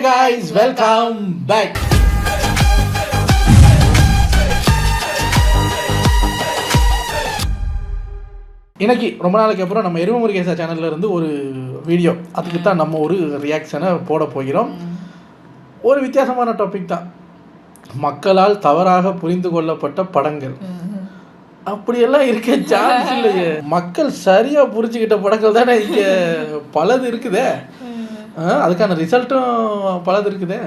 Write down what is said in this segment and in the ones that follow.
guys, welcome back. இன்னைக்கு ரொம்ப நாளைக்கு அப்புறம் நம்ம எருமை முருகேசா சேனல்ல இருந்து ஒரு வீடியோ, அதுக்கு தான் நம்ம ஒரு ரியாக்ஷனை போட போகிறோம். ஒரு வித்தியாசமான டாபிக் தான், மக்களால் தவறாக புரிந்து கொள்ளப்பட்ட படங்கள். அப்படியெல்லாம் இருக்க சான்ஸ் இல்லையே. மக்கள் சரியா புரிஞ்சுக்கிட்ட படங்கள் தானே இங்க பலது இருக்குதே, அதுக்கான ரிசல்ட்டும் பலது இருக்குதே.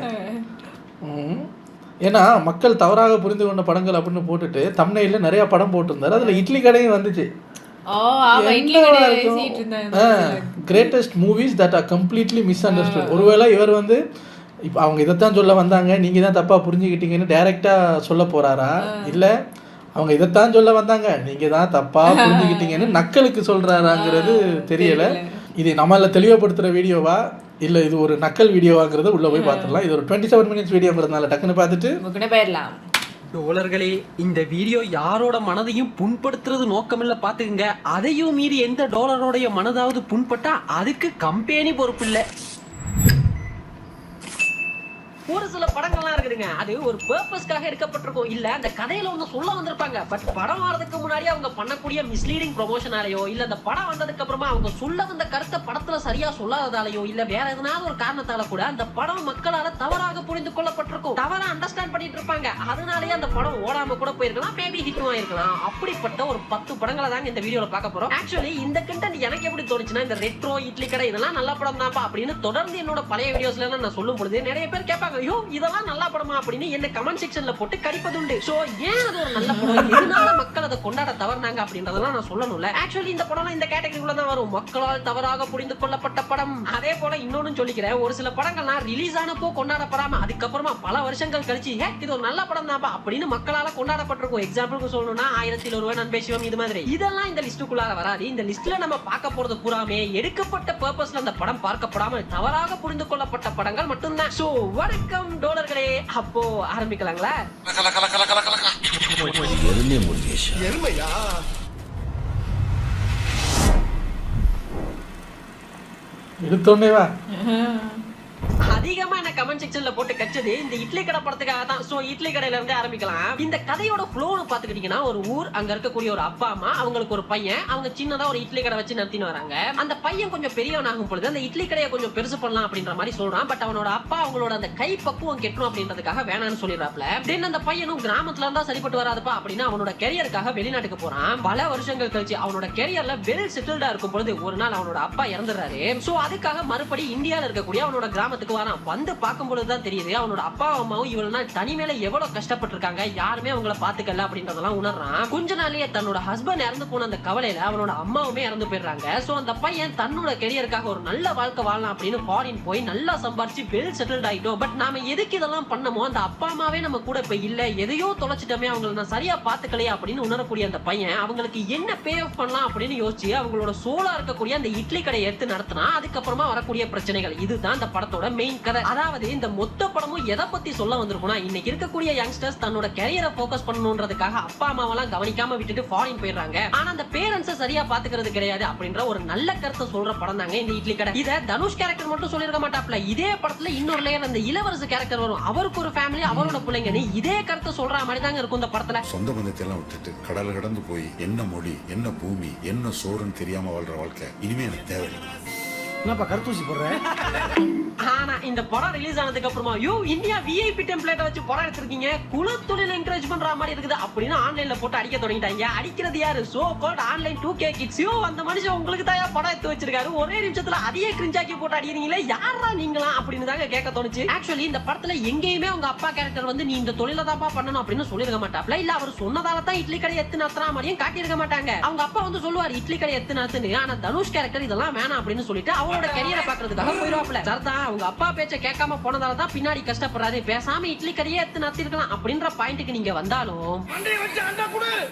ஏன்னா மக்கள் தவறாக புரிந்து கொண்ட படங்கள் அப்படின்னு போட்டுட்டு தம்ப்நெயில்ல நிறைய படம் போட்டிருந்தாரு. அதுல இட்லி கடையும் வந்துச்சு. Greatest movies that are completely miss understood. ஒருவேளை இவர் வந்து இப்போ அவங்க இதைத்தான் சொல்ல வந்தாங்க, நீங்கள் தான் தப்பாக புரிஞ்சுக்கிட்டீங்கன்னு டைரெக்டாக சொல்ல போகிறாரா, இல்லை அவங்க இதைத்தான் சொல்ல வந்தாங்க நீங்கள் தான் தப்பாக புரிஞ்சுக்கிட்டீங்கன்னு நக்கலுக்கு சொல்கிறாராங்கிறது தெரியலை. இது நம்மள தெளிவுபடுத்துகிற வீடியோவா இல்லை இது ஒரு நக்கல் வீடியோவாங்கிறத உள்ளே போய் பார்த்துடலாம். இது ஒரு 27 minutes வீடியோங்கிறதுனால டக்குன்னு பார்த்துட்டு போயிடலாம். டோலர்களே, இந்த வீடியோ யாரோட மனதையும் புண்படுத்துறது நோக்கமில்ல பாத்துக்குங்க. அதையும் மீறி எந்த டோலரோடைய மனதாவது புண்பட்டா அதுக்கு கம்பெனி பொறுப்பு இல்லை. ஒரு சில படங்கள்லாம் இருக்குதுங்க, அது ஒரு பர்பஸ்க்காக எடுக்கப்பட்டிருக்கும், இல்ல அந்த கதையில ஒண்ணு சொல்ல வந்திருப்பாங்க. பட் படம் வரதுக்கு முன்னாடி அவங்க பண்ணக்கூடிய மிஸ்லீடிங் ப்ரொமோஷனாலேயோ இல்ல அந்த படம் வந்ததுக்கு அப்புறமா அவங்க சொல்ல வந்த கருத்தை படத்துல சரியா சொல்லாததாலேயோ இல்ல வேற எதனால ஒரு காரணத்தால கூட அந்த படம் மக்களால தவறாக புரிந்து கொள்ளப்பட்டிருக்கும், தவறா அண்டர்ஸ்டாண்ட் பண்ணிட்டு இருப்பாங்க. அதனாலேயே அந்த படம் ஓடாம கூட போயிருக்கலாம், மேபி ஹிட்டும் ஆயிருக்கலாம். அப்படிப்பட்ட ஒரு 10 படங்களை தாங்க இந்த வீடியோல பார்க்க போறோம். ஆக்சுவலி இந்த கண்டென்ட் எனக்கு எப்படி தோணுச்சுன்னா, இந்த ரெட்ரோ இட்லி கடை இதெல்லாம் நல்ல படம் தான்ப்பா அப்படின்னு தொடர்ந்து என்னோட பழைய வீடியோஸ்ல நான் சொல்லும் பொழுது நிறைய பேர் கேட்பாங்க, ஐயோ இதெல்லாம் நல்ல படமா அப்படின்னு என்ன கமெண்ட் செக்ஷன்ல போட்டு கடிப்பதுண்டு. சோ ஏன் அது ஒரு நல்ல படம், எதனால மக்கள் அதை கொண்டாட தவறுனாங்க அப்படின்றதெல்லாம் நான் சொல்லணும்ல. ஆக்சுவலி இந்த படம் இந்த கேட்டகரிக்குள்ள தான் வரும், மக்களால் தவறாக புரிந்து கொள்ளப்பட்ட படம். அதே போல இன்னொன்னு சொல்லிக்கிறேன், ஒரு சில படங்கள்லாம் ரிலீஸ் ஆனப்போ கொண்டாடப்படாம அதுக்கப்புறமா பல வருஷங்கள் கழிச்சு இது ஒரு நல்ல படம் தான்ப்பா அப்படின்னு மக்களால கொண்டாடப்பட்டிருக்கும். எக்ஸாம்பிளுக்கு சொல்லணும்னா 1001 அன்பே சிவம் இது மாதிரி. இதெல்லாம் இந்த லிஸ்டுக்குள்ளார வராது. இந்த லிஸ்ட்ல நம்ம பார்க்க போறது பூராமே எடுக்கப்பட்ட பர்பஸ்ல அந்த படம் பார்க்கப்படாம தவறாக புரிந்து கொள்ளப்பட்ட படங்கள் மட்டும்தான். சோ வணக்கம் டோலர்களே, அப்போ ஆரம்பிக்கலாங்களா? எடுத்தோன்னே வா. அதிகமா என்ன கமெண்ட் செக்ஷன்ல போட்டு கச்சது இந்த இட்லி கடை படத்துக்காக தான். சோ இட்லி கடையில இருந்து ஆரம்பிக்கலாம். இந்த கதையோட ஃப்ளோன்னு பாத்துக்கிட்டீங்கன்னா, ஒரு ஊர், அங்க இருக்கக்கூடிய ஒரு அப்பா அம்மா, அவங்களுக்கு ஒரு பையன், அவங்க சின்னதா ஒரு இட்லி கடை வச்சு நடத்தின்னு வராங்க. அந்த பையன் கொஞ்சம் பெரியவன் ஆகும் பொழுது அந்த இட்லி கடையை கொஞ்சம் பெருசு பண்ணலாம் அப்படின்ற மாதிரி சொல்றான். பட் அவனோட அப்பா அவங்களோட அந்த கை பக்குவம் கெட்டணும் அப்படின்றதுக்காக வேணான்னு சொல்லிடுறாப்ல. தென் அந்த பையனும் கிராமத்துல இருந்தா சரிப்பட்டு வராதுப்பா அப்படின்னு அவனோட கெரியருக்காக வெளிநாட்டுக்கு போறான். பல வருஷங்கள் கழிச்சு அவனோட கெரியர்ல வெல் செட்டில்டா இருக்கும் பொழுது ஒரு நாள் அவனோட அப்பா இறந்துடுறாரு. சோ அதுக்காக மறுபடி இந்தியால இருக்கக்கூடிய அவனோட கிராமத்துக்கு வரான். வந்து பார்க்கும்பொழுதுதான் தெரியுது அவனோட அப்பா அம்மாவும் இவ்வளவு நாள் தனிமையில எவ்வளவு கஷ்டப்பட்டு இருக்காங்க, யாருமே அவங்கள பாத்துக்கல அப்படின்றதெல்லாம் உணர்றான். கொஞ்ச நாள்லயே தன்னோட ஹஸ்பண்ட் இறந்து போன அந்த கவலையில அவனோட அம்மாவுமே இறந்து போயிடுறாங்க. சோ அந்த பையன் தன்னோட கெரியருக்காக ஒரு நல்ல வாழ்க்கை வாழலாம் அப்படின்னு ஃபாரின் போய் நல்லா சம்பாரிச்சு வெல் செட்டில்ட் ஆயிட்டோம். பட் நாம எதுக்கு இதெல்லாம் பண்ணமோ அந்த அப்பா அம்மாவே நம்ம கூட இப்ப இல்ல, எதையோ தொலைச்சிட்டோமே, அவங்களை நான் சரியா பாத்துக்கலையா அப்படின்னு உணரக்கூடிய அந்த பையன் அவங்களுக்கு என்ன பே ஆஃப் பண்ணலாம் அப்படின்னு யோசிச்சு அவங்களோட சோலா இருக்கக்கூடிய அந்த இட்லி கடையை எடுத்து நடத்தினா அதுக்கப்புறமா வரக்கூடிய பிரச்சனைகள். இதுதான் இந்த படத்தோட மெயின் கதை. அதாவது இந்த மொத்த படமும் எதை பத்தி சொல்ல வந்திருக்கும்னா, இன்னைக்கு இருக்கக்கூடிய யங்ஸ்டர்ஸ் தன்னோட கரியரை ஃபோக்கஸ் பண்ணணும்ன்றதுக்காக அப்பா அம்மாவெல்லாம் கவனிக்காம விட்டுட்டு ஃபாரின் போயிடுறாங்க. ஆனா அந்த பேரண்ட்ஸை சரியா பாத்துக்கிறது கிடையாது அப்படின்ற ஒரு நல்ல கருத்தை சொல்ற படம் தாங்க இந்த இட்லி கடை. இத தனுஷ் கேரக்டர் மட்டும் சொல்லிருக்க மாட்டாப்ல, இதே படத்துல இன்னொரு லேயர் அந்த இளவரசு கேரக்டர் வரும். அவருக்கு ஒரு ஃபேமிலி, அவரோட பிள்ளைங்கன்னு இதே கருத்தை சொல்ற மாதிரி தாங்க இருக்கும் இந்த படத்துல. சொந்த பந்தத்தை எல்லாம் விட்டுட்டு கடல் கடந்து போய் என்ன மொழி, என்ன பூமி, என்ன சோறுன்னு தெரியாம வாழ்ற வாழ்க்கை இனிமே எனக்கு தேவையில்லை. என்னப்பா கருத்தூசி போடுறேன்? ஆனா இந்த படம் ரிலீஸ் ஆனதுக்கு அப்புறமா இந்தியா விஐபி டெம்ப்ளேட் வச்சு படம் எடுத்திருக்கீங்க, குலத்தொழில் என்கரேஜ் பண்ற மாதிரி இருக்குது அப்படின்னு ஆன்லைன்ல போட்டு அடிக்க தொடங்கிட்டாங்க. அடிக்கிறது யாரு? So called online 2K kids. அந்த மனுஷன் உங்களுக்கு தான் படம் எடுத்து வச்சிருக்காரு, ஒரே நிமிஷத்துல அதையே கிரிஞ்சாக்கி போட்டு அடிக்கிறீங்களே, யாரா நீங்களா அப்படின்னு தாங்க கேட்க தோணுச்சு. ஆக்சுவலி இந்த படத்துல எங்கேயுமே உங்க அப்பா கேரக்டர் வந்து நீ இந்த தொழில தான்ப்பா பண்ணணும் அப்படின்னு சொல்லிருக்க மாட்டாப்ல. இல்ல அவர் சொன்னதால தான் இட்லி கடை எத்து நடத்துறா மாதிரியும் காட்டியிருக்க மாட்டாங்க. அவங்க அப்பா வந்து சொல்லுவார் இட்லி கடை எத்து நடத்துன்னு. ஆனா தனுஷ் கேரக்டர் இதெல்லாம் வேணாம் அப்படின்னு சொல்லிட்டு அவரோட கரியரை பாக்குறதுக்காக போயிடுவாப்ல. சரிதான், அவங்க அப்பா பேச்ச கேட்காம போனதால தான் பின்னாடி கஷ்டப்படுறாரு, பேசாம இட்லி கடையே எடுத்து நடத்திருக்கலாம் அப்படின்ற பாயிண்ட்க்கு நீங்க வந்தாலும்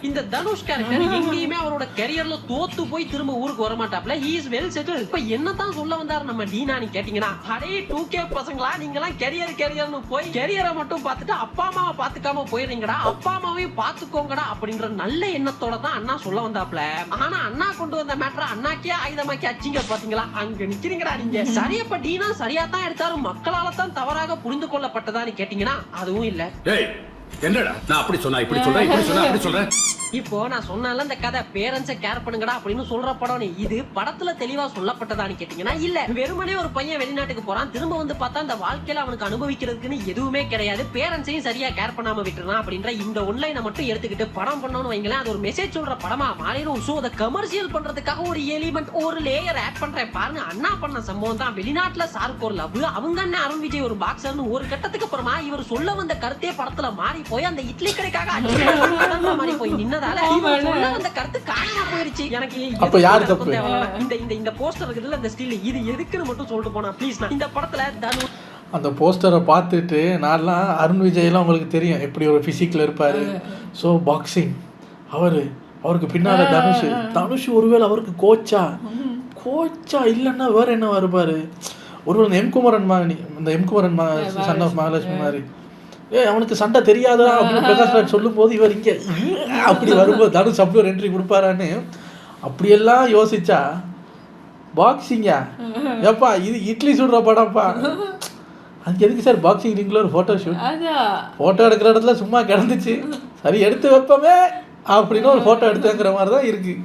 இந்த தனுஷ் கேரக்டர் எங்கேயுமே அவரோட கரியர்ல தோத்து போய் திரும்ப ஊருக்கு வர மாட்டாப்ல. He is well settle. இப்ப என்னதான் சொல்ல வந்தாரு நம்ம டீனான்னு கேட்டீங்கன்னா, அடே 2K பசங்களா நீங்க எல்லாம் கரியர்னு போய் கரியரை மட்டும் பார்த்துட்டு அப்பா அம்மாவை பாத்துக்காம போயிடுறீங்கடா, அப்பா அம்மாவையும் பாத்துக்கோங்கடா அப்படின்ற நல்ல எண்ணத்தோட தான் அண்ணா சொல்ல வந்தாப்ல. ஆனா அண்ணா கொண்டு வந்த மேட்டர் அண்ணாக்கே ஆயுதமாக்கி அச்சிங்க பாத்தீங்களா, அங்க அங்க நிக்கிறீங்கடா நீங்க. சரி, அப்ப டீனா சரியா தான் எடுத்தாலும் மக்களால தான் தவறாக புரிந்து கொள்ளப்பட்டதான்னு கேட்டீங்கன்னா அதுவும் இல்ல. என்னடா நான் அப்படி சொன்னா இப்படி சொல்றேன், இப்படி சொன்னா அப்படி சொல்றேன். இப்போ நான் சொன்னால இந்த கதை பேரண்ட்ஸை கேர் பண்ணுங்கடா அப்படின்னு சொல்ற படம். இது படத்துல தெளிவா சொல்லப்பட்டதான்னு கேட்டீங்கன்னா இல்ல. வெறுமனே ஒரு பையன் வெளிநாட்டுக்கு போறான், திரும்ப வந்து பார்த்தா இந்த வாழ்க்கையில அவனுக்கு அனுபவிக்கிறதுக்குன்னு எதுவுமே கிடையாது, பேரண்ட்ஸையும் சரியா கேர் பண்ணாம விட்டுறான் அப்படின்ற இந்த ஒன்லைனை மட்டும் எடுத்துக்கிட்டு படம் பண்ணணும்னு வைங்களேன், அது ஒரு மெசேஜ் சொல்ற படமா மாறிடும். சோ அதை கமர்ஷியல் பண்றதுக்காக ஒரு எலிமெண்ட் ஒரு லேயர் ஆட் பண்றேன் பாருங்க. அண்ணா பண்ண சம்பவம் தான். வெளிநாட்டுல சாருக்கு ஒரு லவ், அவங்க அண்ணன் அருண் விஜய் ஒரு பாக்ஸர்னு ஒரு கட்டத்துக்கு அப்புறமா இவர் சொல்ல வந்த கருத்தே படத்துல மாறி போய் அந்த இட்லி கடைக்காக மாறி போய் நின்னதால அந்த கருத்து காணாம போயிருச்சு. எனக்கு அப்ப யாரு தப்பு? இந்த போஸ்டர் இருக்குதுல, இந்த ஸ்டில், இது எதுக்குன்னு மட்டும் சொல்லிட்டு போனா ப்ளீஸ். நான் இந்த படத்துல தனு அந்த போஸ்டரை பார்த்துட்டு நான்லாம் அருண் விஜய்லாம் உங்களுக்கு தெரியும் எப்படி ஒரு ஃபிசிக்கில் இருப்பார். ஸோ பாக்ஸிங் அவருக்கு பின்னால் தனுஷ் ஒருவேளை அவருக்கு கோச்சா இல்லைன்னா வேறு என்ன இருப்பார். ஒருவேளை எம்குமரன் சன் ஆஃப் மகாலட்சுமி மாதிரி அவனுக்கு சண்டை தெரியாதா அப்படின்னு பிரகாஷ் ராஜ் சொல்லும் போது இவர் இங்கே அப்படி வரும்போது தனுஷ் அப்படி ஒரு என்ட்ரி கொடுப்பாரான்னு அப்படியெல்லாம் யோசிச்சா பாக்ஸிங்கா ஏப்பா இது இட்லி சுடுற படம்ப்பா. அதுக்கு எதுக்கு சார் பாக்ஸிங் ரிங்கில் ஒரு ஃபோட்டோ ஷூட்? ஃபோட்டோ எடுக்கிற இடத்துல சும்மா கிடந்துச்சு, சரி எடுத்து வைப்போமே அப்படின்னு ஒரு ஃபோட்டோ எடுத்துங்கிற மாதிரி தான் இருக்குது.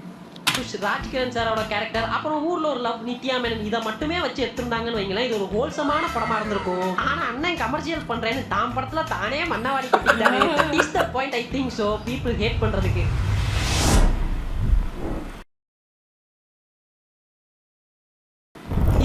ராஜ்கிரண் சாரோட கேரக்டர், அப்புறம் ஊர்ல ஒரு லவ், நித்யா மேனன், இதை மட்டுமே வச்சு எடுத்திருந்தாங்கன்னு வைங்களேன், இது ஒரு ஹோல்சமான படமா இருந்திருக்கும். ஆனா அண்ணன் கமர்ஷியல் பண்றேன்னு தான் படத்துல தானே மண்ணவாடி கட்டிட்டாரு. That is the point I think. So people hate பண்றதுக்கு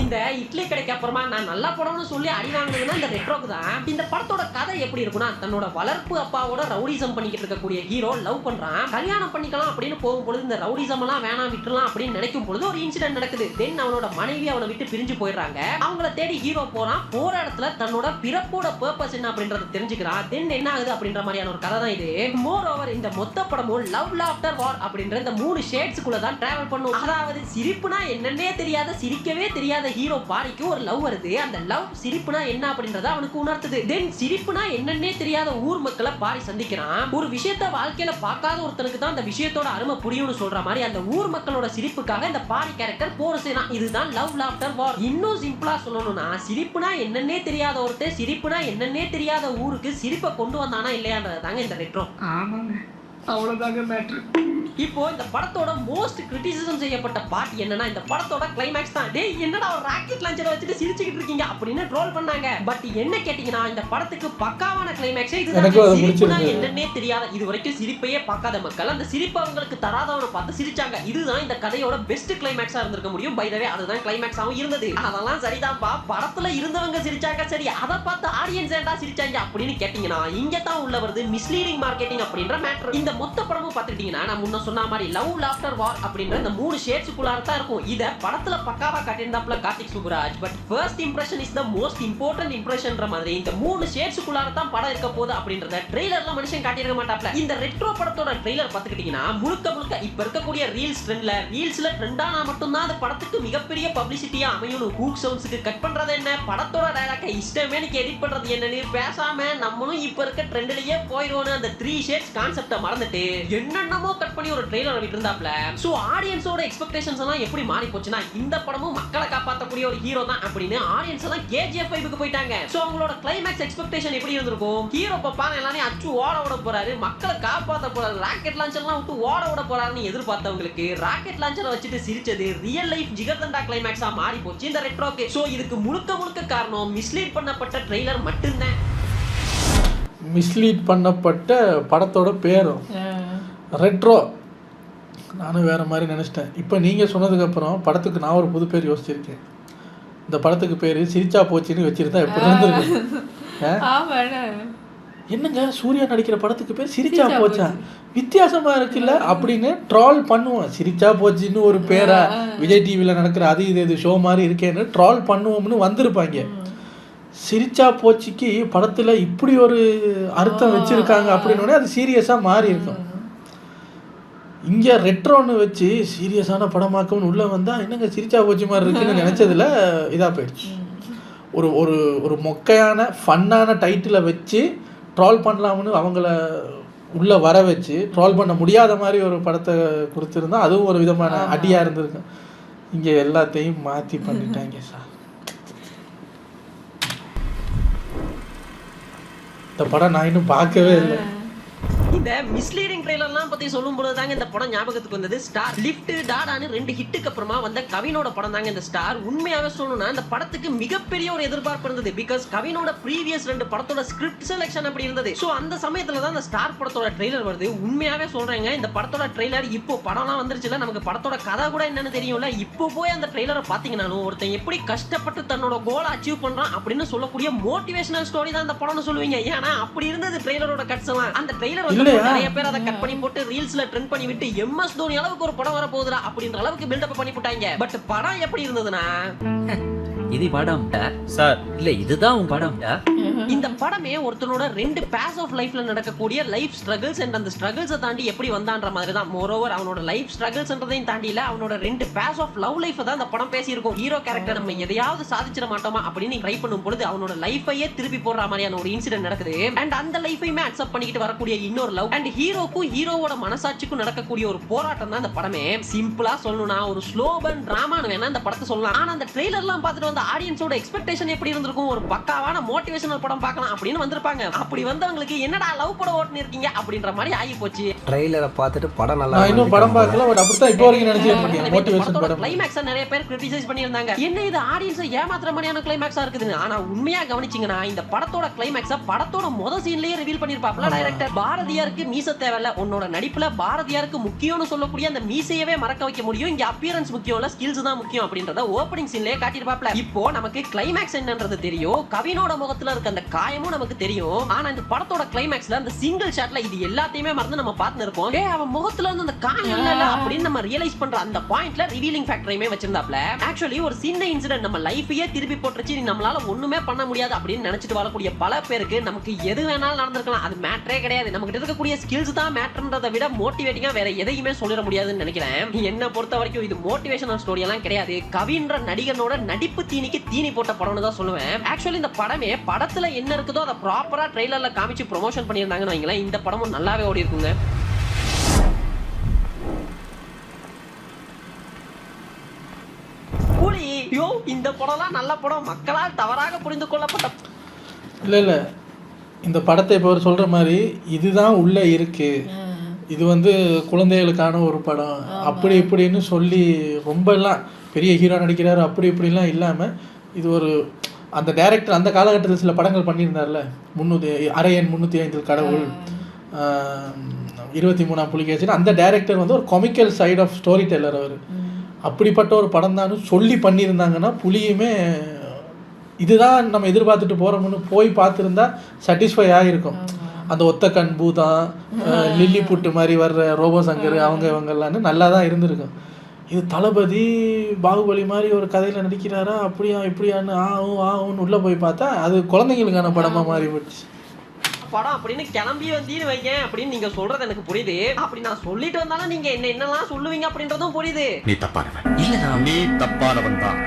இந்த இட்லி கடைக்கு அப்புறமா நான் நல்லா படம்னு சொல்லி அடி வாங்கினதுன்னா இந்த ரெட்ரோக்கு தான். இந்த படத்தோட கதை எப்படி இருக்குன்னா, தன்னோட வளர்ப்பு அப்பாவோட ரவுடிசம் பண்ணிக்கிட்டு இருக்கக்கூடிய ஹீரோ லவ் பண்றான், கல்யாணம் பண்ணிக்கலாம் அப்படின்னு போகும்பொழுது இந்த ரவுடிசம் எல்லாம் வேணாம் விட்டுலாம் அப்படின்னு நினைக்கும் பொழுது ஒரு இன்சிடென்ட் நடக்குது. தென் அவனோட மனைவி அவனை விட்டு பிரிஞ்சு போயிடுறாங்க. அவங்கள தேடி ஹீரோ போறான். போற இடத்துல தன்னோட பிறப்போட பர்பஸ் என்ன அப்படின்றத தெரிஞ்சுக்கிறான். தென் என்ன ஆகுது அப்படின்ற மாதிரியான ஒரு கதை தான் இது. மோர் ஓவர் இந்த மொத்த படமும் லவ் லாஃப்டர் வார் அப்படின்ற இந்த 3 ஷேட்ஸ்க்குள்ள தான் டிராவல் பண்ணும். அதாவது சிரிப்புனா என்னன்னே தெரியாத, சிரிக்கவே தெரியாத ஹீரோ பாரிக்கு ஒரு லவ் வருது. அந்த லவ் சிரிப்புனா என்ன அப்படின்றத அவனுக்கு உணர்த்துது. தென் சிரிப்புனா என்னன்னே தெரியாத ஊர் மக்களை பாரி சந்திக்கிறான். ஒரு விஷயத்த வாழ்க்கையில பார்க்காத ஒருத்தனுக்கு தான் அந்த விஷயத்தோட அருமை புரியும்னு சொல்ற மாதிரி அந்த ஊர் மக்களோட சிரிப்புக்காக இந்த பாரி கேரக்டர் போர் செய்யறான். இதுதான் லவ் லாஃப்டர் வார். இன்னும் சிம்பிளா சொல்லணும்னா, சிரிப்புனா என்னன்னே தெரியாத ஒருத்தர் சிரிப்புனா என்னன்னே தெரியாத ஊருக்கு சிரிப்பை கொண்டு வந்தானா இல்லையான்றது தாங்க இந்த ரெட்ரோ. ஆமாங்க, அவ்வளவுதாங்க மேட்ரு. இப்போ இந்த படத்தோட மோஸ்ட் கிரிட்டிசிசம் செய்யப்பட்ட பார்ட் என்னன்னா இந்த படத்தோட கிளைமேக்ஸ் தான். டேய் என்னடா ஒரு ராக்கெட் லான்ச்சரை வச்சுட்டு சிரிச்சிட்டு இருக்கீங்க அப்படின்னு ட்ரோல் பண்ணாங்க. பட் என்ன கேட்டீங்கன்னா இந்த படத்துக்கு பக்காவான கிளைமேக்ஸ் இதுதான். சிரிப்புனா என்னன்னே தெரியாத, இது வரைக்கும் சிரிப்பையே பார்க்காத மக்கள் அந்த சிரிப்பு அவங்களுக்கு தராதவனை பார்த்து சிரிச்சாங்க. இதுதான் இந்த கதையோட பெஸ்ட் கிளைமேக்ஸா இருந்திருக்க முடியும். பை த வே அதுதான் கிளைமேக்ஸாவும் இருந்தது. அதெல்லாம் சரிதான்ப்பா, படத்துல இருந்தவங்க சிரிச்சாங்க, சரி அதை பார்த்து ஆடியன்ஸ் ஏன்டா சிரிச்சாங்க அப்படின்னு கேட்டீங்கன்னா இங்க தான் உள்ள வருது மிஸ்லீடிங் மார்க்கெட்டிங் அப்படின்ற மேட்டர். இந்த மொத்த படமும் பார்த்துட்டீங்கன்னா நான் முன்ன சொன்ன மாதிரி லவ் லாஃப்டர் வார் அப்படின்ற இந்த 3 ஷேட்ஸ்க்குள்ளார தான் இருக்கும். இத படத்துல பக்காவா காட்டியிருந்தாப்ல Karthik Subbaraj. But first impression is the most important இம்ப்ரெஷன்ன்ற மாதிரி இந்த 3 ஷேட்ஸ்க்குள்ளார தான் படம் இருக்க போகுது அப்படின்றத ட்ரெய்லர்ல மனுஷன் காட்டியிருக்க மாட்டாப்ல. இந்த ரெட்ரோ படத்தோட ட்ரெய்லர் பார்த்துக்கிட்டீங்கன்னா முழுக்க இப்ப இருக்கக்கூடிய ரீல்ஸ்ல ட்ரெண்டானா மட்டும்தான் அந்த படத்துக்கு மிகப்பெரிய பப்ளிசிட்டியா அமையும். ஹூக் சவுண்ட்ஸ்க்கு கட் பண்றது என்ன, படத்தோட டயலாக்கை இஷ்டமேனுக்கு எடிட் பண்றது என்னன்னு பேசாம நம்மளும் இப்ப இருக்க ட்ரெண்ட்லயே போயிடுவோம். அந்த 3 ஷேட்ஸ் கான்செப்ட மறந்துட்டு என்னென்னமோ கட் பண்ணி ஒரு ட்ரெய்லர் விட்டுருந்தாப்ல. சோ ஆடியன்ஸோட எக்ஸ்பெக்டேஷன்ஸ் எல்லாம் எப்படி மாறி போச்சுன்னா, இந்த படமும் மக்களை காப்பாற்றக்கூடிய ஒரு ஹீரோ தான் அப்படின்னு ஆடியன்ஸ் எல்லாம் KGF வைப்புக்கு போயிட்டாங்க. சோ அவங்களோட கிளைமேக்ஸ் எக்ஸ்பெக்டேஷன் எப்படி இருந்திருக்கும்? ஹீரோ பாப்பாங்க எல்லாரும் அச்சு ஓட விட போறாரு, மக்களை காப்பாற்ற போறாரு, ராக்கெட் லான்ச்சர் எல்லாம் விட்டு ஓட விட போறாருன்னு எதிர்பார்த்தவங்களுக்கு ராக்கெட் லான்ச்சரை வச்சுட்டு சிரிச்சது ரியல் லைஃப் ஜிகர்தண்டா கிளைமேக்ஸா மாறி போச்சு இந்த ரெட்ரோக்கு. சோ இதுக்கு முழுக்க காரணம் மிஸ்லீட் பண்ணப்பட்ட ட்ரெய்லர் மட்டும்தான். மிஸ்லீட் பண்ணப்பட்ட படத்தோட பேரும் ரெட்ரோ. நானும் வேறு மாதிரி நினச்சிட்டேன். இப்போ நீங்கள் சொன்னதுக்கப்புறம் படத்துக்கு நான் ஒரு புது பேர் யோசிச்சிருக்கேன். இந்த படத்துக்கு பேர் சிரிச்சா போச்சுன்னு வச்சுருந்தா எப்படி இருந்திருக்கு? என்னங்க சூர்யா நடிக்கிற படத்துக்கு பேர் சிரிச்சா போச்சா, வித்தியாசமாக இருக்குல்ல அப்படின்னு ட்ரால் பண்ணுவோம். சிரிச்சா போச்சுன்னு ஒரு பேரா, விஜய் டிவியில் நடக்கிற அது இது ஷோ மாதிரி இருக்கேன்னு ட்ரால் பண்ணுவோம்னு வந்திருப்பாங்க. சிரிச்சா போச்சுக்கு படத்தில் இப்படி ஒரு அர்த்தம் வச்சுருக்காங்க அப்படின்னோடனே அது சீரியஸாக மாறி இருக்கும். இங்கே ரெட்ரோன்னு வச்சு சீரியஸான படமாக்கம்னு உள்ளே வந்தால் என்னங்க சிரிச்சா போச்சு மாதிரி இருக்குன்னு நினச்சதில் இதாக போயிடுச்சு. ஒரு ஒரு ஒரு மொக்கையான ஃபன்னான டைட்டிலை வச்சு ட்ரால் பண்ணலாம்னு அவங்கள உள்ளே வர வச்சு ட்ரால் பண்ண முடியாத மாதிரி ஒரு படத்தை கொடுத்துருந்தா அதுவும் ஒரு விதமான அடியாக இருந்திருக்கு. இங்கே எல்லாத்தையும் மாற்றி பண்ணிட்டாங்க சார். இந்த படம் நான் இன்னும் பார்க்கவே இல்லை. இந்த மிஸ்லீடிங் ட்ரெய்லர்லாம் பத்தி சொல்லும் பொழுது தாங்க இந்த படம் ஞாபகத்துக்கு வந்தது. ஸ்டார், லிஃப்ட், டாடான்னு 2 ஹிட்டுக்கு அப்புறமா வந்த கவினோட படம் தாங்க இந்த ஸ்டார். உண்மையாவே சொல்லணும்னா இந்த படத்துக்கு மிகப்பெரிய ஒரு எதிர்பார்ப்பு இருந்தது. பிகாஸ் கவினோட ப்ரீவியஸ் 2 படத்தோட ஸ்கிரிப்ட் செலக்ஷன் அப்படி இருந்தது. சோ அந்த சமயத்துல தான் இந்த ஸ்டார் படத்தோட ட்ரெய்லர் வருது. உண்மையாவே சொல்றேங்க, இந்த படத்தோட ட்ரெய்லர் இப்போ படம்லாம் வந்துருச்சுல, நமக்கு படத்தோட கதை கூட என்னன்னு தெரியும்ல. இப்போ போய் அந்த ட்ரெய்லரை பாத்தீங்கன்னாலும் ஒருத்தன் எப்படி கஷ்டப்பட்டு தன்னோட கோலை அச்சீவ் பண்றான் அப்படின்னு சொல்லக்கூடிய மோட்டிவேஷனல் ஸ்டோரி தான் இந்த படம்னு சொல்லுவீங்க. ஏன்னா அப்படி இருந்தது ட்ரெய்லரோட கட்ஸ் எல்லாம். அந்த ட்ரெய்லர் நிறைய பேர் அதை கட் பண்ணி போட்டு ரீல்ஸ்ல ட்ரெண்ட் பண்ணி விட்டு MS தோனி அளவுக்கு ஒரு படம் வர போகுதுடா அப்படின்ற அளவுக்கு பில்டப் பண்ணி போட்டாங்க. பட் படம் எப்படி இருந்ததுன்னா, இது படம் சார் இல்ல இதுதான் உன் படம். இந்த படமே ஒருத்தனோட 2 பாஸ் ஆஃப் லைஃப்ல நடக்கக்கூடிய லைஃப் ஸ்ட்ரகிள்ஸ் அண்ட் அந்த ஸ்ட்ரகிள்ஸை தாண்டி எப்படி வந்தான்ற மாதிரி தான். மோரோவர் அவனோட லைஃப் ஸ்ட்ரகிள்ஸ்ன்றதையும் தாண்டில அவனோட 2 பாஸ் ஆஃப் லவ் லைஃப் தான் இந்த படம் பேசியிருக்கும். ஹீரோ கேரக்டர் நம்ம எதையாவது சாதிச்சிட மாட்டோமா அப்படின்னு ட்ரை பண்ணும் பொழுது அவனோட லைஃபையே திருப்பி போடுற மாதிரியான ஒரு இன்சிடென்ட் நடக்குது. அண்ட் அந்த லைஃபையுமே அக்செப்ட் பண்ணிக்கிட்டு வரக்கூடிய இன்னொரு லவ் அண்ட் ஹீரோக்கும் ஹீரோவோட மனசாட்சிக்கும் நடக்கக்கூடிய ஒரு போராட்டம் தான் இந்த படமே. சிம்பிளா சொல்லணும்னா ஒரு ஸ்லோ பர்ன் டிராமான்னு வேணா இந்த படத்தை சொல்லலாம். ஆனா அந்த ட்ரெய்லர்லாம் பார்த்துட்டு வந்த ஆடியன்ஸோட எக்ஸ்பெக்டேஷன் எப்படி இருந்திருக்கும், ஒரு பக்காவான மோட்டிவேஷனல் படம் பார்க்கலாம் அப்படின்னு வந்திருப்பாங்க. அப்படி வந்தவங்களுக்கு என்னடா லவ் படம் ஓட்டுன்னு இருக்கீங்க அப்படின்ற மாதிரி ஆகி போச்சு. ட்ரெய்லரை பார்த்துட்டு படம் நல்லா நான் இன்னும் படம் பார்க்கல, பட் அப்படிதான் இப்போ வரைக்கும் நினைச்சிட்டு இருக்கேன். மோட்டிவேஷன் படம் கிளைமாக்ஸை நிறைய பேர் கிரிட்டிசைஸ் பண்ணியிருந்தாங்க. என்ன இது ஆடியன்ஸை ஏமாத்துற மாதிரியான கிளைமாக்ஸா இருக்குதுன்னு. ஆனா உண்மையா கவனிச்சீங்கன்னா இந்த படத்தோட கிளைமாக்ஸை படத்தோட முதல் சீன்லயே ரிவீல் பண்ணிருப்பாப்ல டைரக்டர். பாரதியாருக்கு மீச தேவையில்ல, உன்னோட நடிப்புல பாரதியாருக்கு முக்கியம்னு சொல்லக்கூடிய அந்த மீசையவே மறக்க வைக்க முடியும். இங்க அப்பியரன்ஸ் முக்கியம் இல்ல, ஸ்கில்ஸ் தான் முக்கியம் அப்படின்றத ஓப்பனிங் சீன்லயே காட்டியிருப்பாப்ல. இப்போ நமக்கு கிளைமாக்ஸ் என்னன்றது தெரியும், கவினோட முகத்துல இருக்க அந்த காயமும் நமக்கு தெரியும். ஆனா இந்த படத்தோட கிளைமாக்ஸ்ல அந்த சிங்கிள் ஷாட்ல இது எல்லாத்தையுமே மறந்து நம்ம பார்த்து இருப்போம். அவன் முகத்துல இருந்து அந்த காயம் இல்ல அப்படின்னு நம்ம ரியலைஸ் பண்ற அந்த பாயிண்ட்ல ரிவீலிங் ஃபேக்டரையுமே வச்சிருந்தாப்ல. ஆக்சுவலி ஒரு சின்ன இன்சிடென்ட் நம்ம லைஃபையே திருப்பி போட்டுருச்சு, நம்மளால ஒண்ணுமே பண்ண முடியாது அப்படின்னு நினைச்சிட்டு வாழக்கூடிய பல பேருக்கு நமக்கு எது வேணாலும் நடந்திருக்கலாம், அது மேட்டரே கிடையாது. நமக்கு இருக்கக்கூடிய ஸ்கில்ஸ் தான் மேட்டர்ன்றதை விட மோட்டிவேட்டிங்கா வேற எதையுமே சொல்லிட முடியாதுன்னு நினைக்கிறேன். என்ன பொறுத்த வரைக்கும் இது மோட்டிவேஷனல் ஸ்டோரி எல்லாம் கிடையாது, கவின்ற நடிகனோட நடிப்பு தீனிக்கு தீனி போட்ட படம்னு தான் சொல்லுவேன். ஆக்சுவலி இந்த படமே படத்துல என்ன இருக்குதோ அதை ப்ராப்பரா ட்ரெய்லர்ல காமிச்சு ப்ரொமோஷன் பண்ணியிருந்தாங்கன்னு வைங்களேன், இந்த படமும் நல்லாவே ஓடி இருக்குங்க. புலி, யோ இந்த படம்லாம் நல்ல படம், மக்களால் தவறாக புரிந்து கொள்ளப்பட்ட. இல்ல இந்த படத்தை இப்போ சொல்ற மாதிரி இதுதான் உள்ள இருக்கு, இது வந்து குழந்தைகளுக்கான ஒரு படம் அப்படி இப்படின்னு சொல்லி ரொம்ப எல்லாம் பெரிய ஹீரோ நடிக்கிறாரு அப்படி இப்படிலாம் இல்லாமல் இது ஒரு அந்த டைரக்டர் அந்த காலகட்டத்தில் சில படங்கள் பண்ணியிருந்தார்ல, 305 கடவுள், 23ஆம் புலிகேசி, அந்த டைரக்டர் வந்து ஒரு கொமிக்கல் சைட் ஆஃப் ஸ்டோரி டெல்லர் அவர். அப்படிப்பட்ட ஒரு படம் தான் சொல்லி பண்ணியிருந்தாங்கன்னா புலியுமே இதுதான் நம்ம எதிர்பார்த்துட்டு போகிறோம்னு போய் பார்த்துருந்தா சாட்டிஸ்ஃபை ஆகிருக்கும். அந்த ஒத்த கண் பூதம், லில்லி புட்டு மாதிரி வர்ற ரோபோ சங்கர் அவங்க இவங்கெல்லாம் நல்லா தான் இருந்திருக்கும். இது தளபதி பாகுபலி மாதிரி ஒரு கதையில் நடிக்கிறாரா அப்படியா இப்படியான்னு ஆகும்னு உள்ளே போய் பார்த்தா அது குழந்தைங்களுக்கான படமாக மாறி போச்சு படம் அப்படின்னு கிளம்பி வந்தீன்னு வைங்க அப்படின்னு நீங்க சொல்றது எனக்கு புரியுது. அப்படி நான் சொல்லிட்டு வந்தாலும் நீங்க என்னெல்லாம் சொல்லுவீங்க அப்படின்றதும் புரியுது. நீ தப்பானவன் இல்ல நீ தப்பானவன் தான்.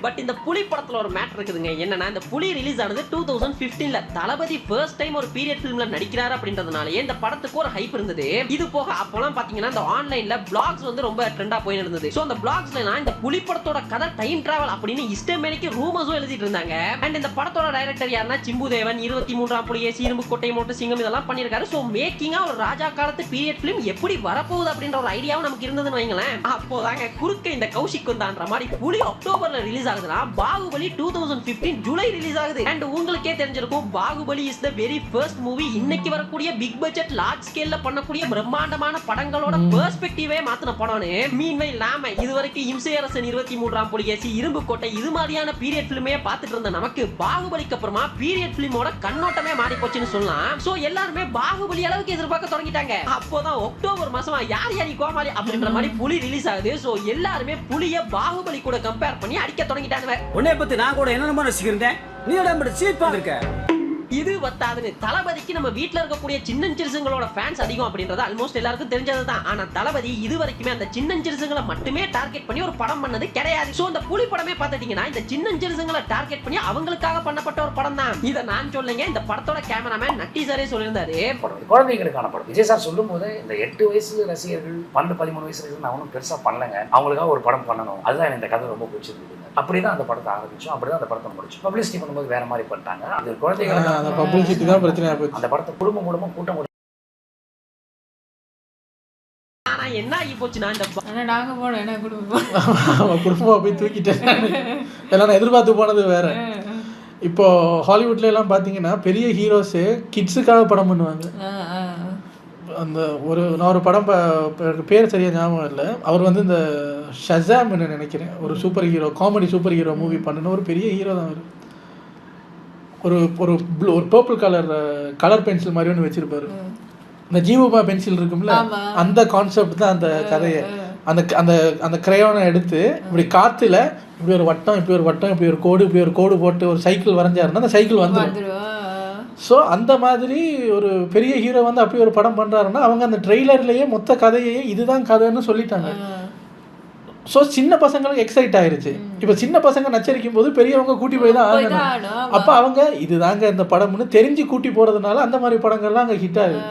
பட் இந்த புலி படத்துல ஒரு மேட்டர் இருக்குதுங்க. என்னன்னா இந்த புலி ரிலீஸ் ஆனது 2015ல. தளபதி ஃபர்ஸ்ட் டைம் ஒரு பீரியட் ஃபிலிம்ல நடிக்கிறாரு அப்படின்றதுனாலயே இந்த படத்துக்கு ஒரு ஹைப் இருந்தது. இது போக அப்போலாம் பாத்தீங்கன்னா இந்த ஆன்லைன்ல பிளாக்ஸ் வந்து ரொம்ப ட்ரெண்டா போய் இருந்தது. சோ அந்த பிளாக்ஸ்ல இந்த புலி படத்தோட கதை டைம் டிராவல் அப்படின்னு இஷ்டமேனிக்கு ரூமர்ஸும் எழுதிட்டு இருந்தாங்க. அண்ட் இந்த படத்தோட டைரக்டர் யாருன்னா சிம்புதேவன், 23ஆம் புலிகேசி, இரும்பு கோட்டை மோட்டு சிங்கம் இதெல்லாம் பண்ணிருக்காரு. சோ மேக்கிங்கா ஒரு ராஜா காலத்து பீரியட் ஃபிலிம் எப்படி வரப்போகுது அப்படின்ற ஒரு ஐடியாவும் நமக்கு இருந்ததுன்னு வைங்களேன். அப்போதாங்க குறுக்க இந்த கௌஷிக் வந்தான்ற மாதிரி புலி அக்டோபர்ல ரிலீஸ் ஆகுதுன்னா பாகுபலி 2015 ஜூலை ரிலீஸ் ஆகுது. அண்ட் உங்களுக்கே தெரிஞ்சிருக்கும் Baahubali is the very first movie. இன்னைக்கு வரக்கூடிய பிக் பட்ஜெட் லார்ஜ் ஸ்கேல்ல பண்ணக்கூடிய பிரம்மாண்டமான படங்களோட பெர்ஸ்பெக்டிவே மாத்தின படம்னு. மீன்வைல் நாம இதுவரைக்கும் இம்சையரசன், 23ஆம் புலிகேசி, இரும்பு கோட்டை இது மாதிரியான பீரியட் ஃபிலிமே பார்த்துட்டு இருந்த நமக்கு பாகுபலிக்கு அப்புறமா பீரியட் ஃபிலிமோட கண்ணோட்டமே மாறி போச்சுன்னு சொல்லலாம். சோ எல்லாருமே பாகுபலி அளவுக்கு எதிர்பார்க்க தொடங்கிட்டாங்க. அப்போதான் அக்டோபர் மாசமா யார் யாரி கோமாளி அப்படின்ற மாதிரி புலி ரிலீஸ் ஆகுது. சோ எல்லாருமே புலிய பாகுபலி கூட கம்பேர் பண்ணி அடிக்க தொடங்கிட்டாங்க. உன்னை பத்தி நான் கூட என்ன ரசிக்கிறேன், நீ சீட் பண்ணிருக்க. இது பத்தாதுன்னு தளபதிக்கு நம்ம வீட்டுல இருக்கக்கூடிய சின்னஞ்சிறுசுங்களோட ஃபேன்ஸ் அதிகம் அப்படின்றது ஆல்மோஸ்ட் எல்லாருக்கும் தெரிஞ்சதுதான். ஆனா தளபதி இது வரைக்குமே அந்த சின்னஞ்சிறுசுங்களை மட்டுமே டார்கெட் பண்ணி ஒரு படம் பண்ணது கிடையாது. சோ அந்த புலி படமே பார்த்துட்டீங்கன்னா இந்த சின்னஞ்சிறுசுங்களை டார்கெட் பண்ணி அவங்களுக்காக பண்ணப்பட்ட ஒரு படம் தான். இதை நான் சொல்லுங்க, இந்த படத்தோட கேமராமேன் நட்டி சாரே சொல்லியிருந்தாரு. குழந்தைகளுக்கான படம். விஜய் சார் சொல்லும் போது இந்த 8 வயசு ரசிகர்கள் 12-13 வயசு ரசிகர்கள் அவனும் பெருசா பண்ணலங்க, அவங்களுக்காக ஒரு படம் பண்ணணும், அதுதான் இந்த கதை ரொம்ப பிடிச்சிருக்கு. அப்படிதான் அந்த படத்தை ஆரம்பிச்சோம், அப்படிதான் அந்த படத்தை முடிச்சோம். பப்ளிசிட்டி பண்ணும்போது வேற மாதிரி பண்ணிட்டாங்க. அது குழந்தைகளுக்கு அந்த பப்ளிசிட்டி தான் பிரச்சனையா போச்சு. அந்த படத்தை குடும்பம் மூலமா கூட்டம் ஆனா என்ன ஆகி போச்சுன்னா இந்த நாங்க போனோம் என்ன குடும்பம் குடும்பமா போய் தூக்கிட்டேன். எல்லாம் நான் எதிர்பார்த்து போனது வேற. இப்போ ஹாலிவுட்ல எல்லாம் பாத்தீங்கன்னா பெரிய ஹீரோஸு கிட்ஸுக்காக படம் பண்ணுவாங்க. அந்த நான் ஒரு படம் பேர் சரியா ஞாபகம் இல்லை. அவர் வந்து இந்த ஷசாம்னு நினைக்கிறேன், ஒரு super hero, comedy super hero movie பண்ணணும். ஒரு பெரிய ஹீரோ தான் அவர். ஒரு ஒரு பர்பிள் கலர் பென்சில் மாதிரி ஒன்று வச்சிருப்பாரு. இந்த ஜீவபா பென்சில் இருக்கும்ல, அந்த கான்செப்ட் தான் அந்த கதையை. அந்த அந்த அந்த கிரையோனை எடுத்து இப்படி காற்றுல இப்படி ஒரு வட்டம், இப்படி ஒரு வட்டம், இப்படி ஒரு கோடு, இப்படி ஒரு கோடு போட்டு ஒரு சைக்கிள் வரைஞ்சாருன்னா அந்த சைக்கிள் வந்துடும். ஸோ அந்த மாதிரி ஒரு பெரிய ஹீரோ வந்து அப்படி ஒரு படம் பண்ணுறாருன்னா அவங்க அந்த ட்ரெய்லர்லேயே மொத்த கதையே இதுதான் கதைன்னு சொல்லிட்டாங்க. ஸோ சின்ன பசங்களுக்கு எக்ஸைட் ஆயிருச்சு. இப்போ சின்ன பசங்க நச்சரிக்கும் போது பெரியவங்க கூட்டி போய் தான் ஆகணும். அப்போ அவங்க இதுதாங்க இந்த படம்னு தெரிஞ்சு கூட்டி போகிறதுனால அந்த மாதிரி படங்கள்லாம் அங்கே ஹிட் ஆகுது.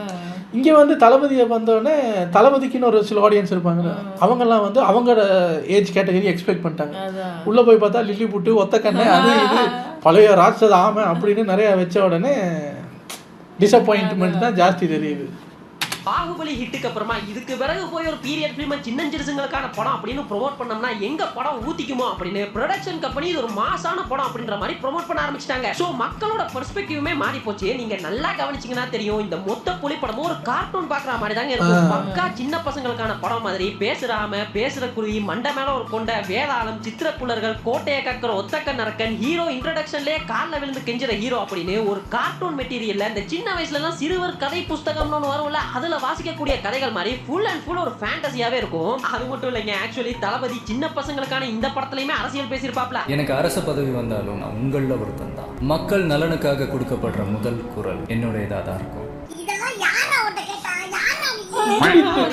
இங்கே வந்து தளபதியை வந்தோடனே தளபதிக்குன்னு ஒரு சில ஆடியன்ஸ் இருப்பாங்க, அவங்கெல்லாம் வந்து அவங்களோட ஏஜ் கேட்டகரி எக்ஸ்பெக்ட் பண்ணிட்டாங்க. உள்ளே போய் பார்த்தா லில்லி புட்டு, ஒத்த கண்ணு, அது இது பழைய ராட்சத ஆமை அப்படின்னு நிறையா வச்ச உடனே டிசப்பாயின்ட்மெண்ட் தான் ஜாஸ்தி தெரியுது. பாகுபலி ஹிட்டுக்கு அப்புறமா இதுக்கு பிறகு போய் ஒரு பீரியட் ஃபிலிம் சின்னஞ்சிறுசுங்களுக்கான படம் அப்படின்னு ப்ரோமோட் பண்ணோம்னா எங்க படம் ஊத்திக்குமோ அப்படின்னு ப்ரொடக்ஷன் கம்பெனி இது ஒரு மாசான படம் அப்படின்ற மாதிரி ப்ரோமோட் பண்ண ஆரம்பிச்சிட்டாங்க. சோ மக்களோட பெர்ஸ்பெக்டிவ்மே மாறி போச்சு. நீங்க நல்லா கவனிச்சீங்கன்னா தெரியும், இந்த மொத்த புலி படமும் ஒரு கார்ட்டூன் பாக்குற மாதிரி தாங்க இருக்கும். பக்கா சின்ன பசங்களுக்கான படம் மாதிரி பேசுறாம, பேசுற குருவி, மண்டை மேல ஒரு கொண்ட, வேதாளம், சித்திரக்குள்ளர்கள், கோட்டையை கக்கிற ஒத்தக்கன் நரக்கன், ஹீரோ இன்ட்ரோடக்ஷன்லயே கால்ல விழுந்து கெஞ்சுற ஹீரோ அப்படின்னு ஒரு கார்ட்டூன் மெட்டீரியல்ல இந்த சின்ன வயசுல எல்லாம் சிறுவர் கதை புஸ்தகம்னு வரும்ல, அதுல வாசிக்கக்கூடிய கதைகள் மாதிரி ஃபுல் அண்ட் ஃபுல் ஒரு ஃபேண்டசியாவே இருக்கும். அது மட்டும் இல்லைங்க, ஆக்சுவலி தளபதி சின்ன பசங்களுக்கான இந்த படத்துலயுமே அரசியல் பேசியிருப்பாப்ல. எனக்கு அரசு பதவி வந்தாலும் நான் உங்கள ஒருத்தன் தான். மக்கள் நலனுக்காக கொடுக்கப்படுற முதல் குரல் என்னுடையதா தான் இருக்கும்.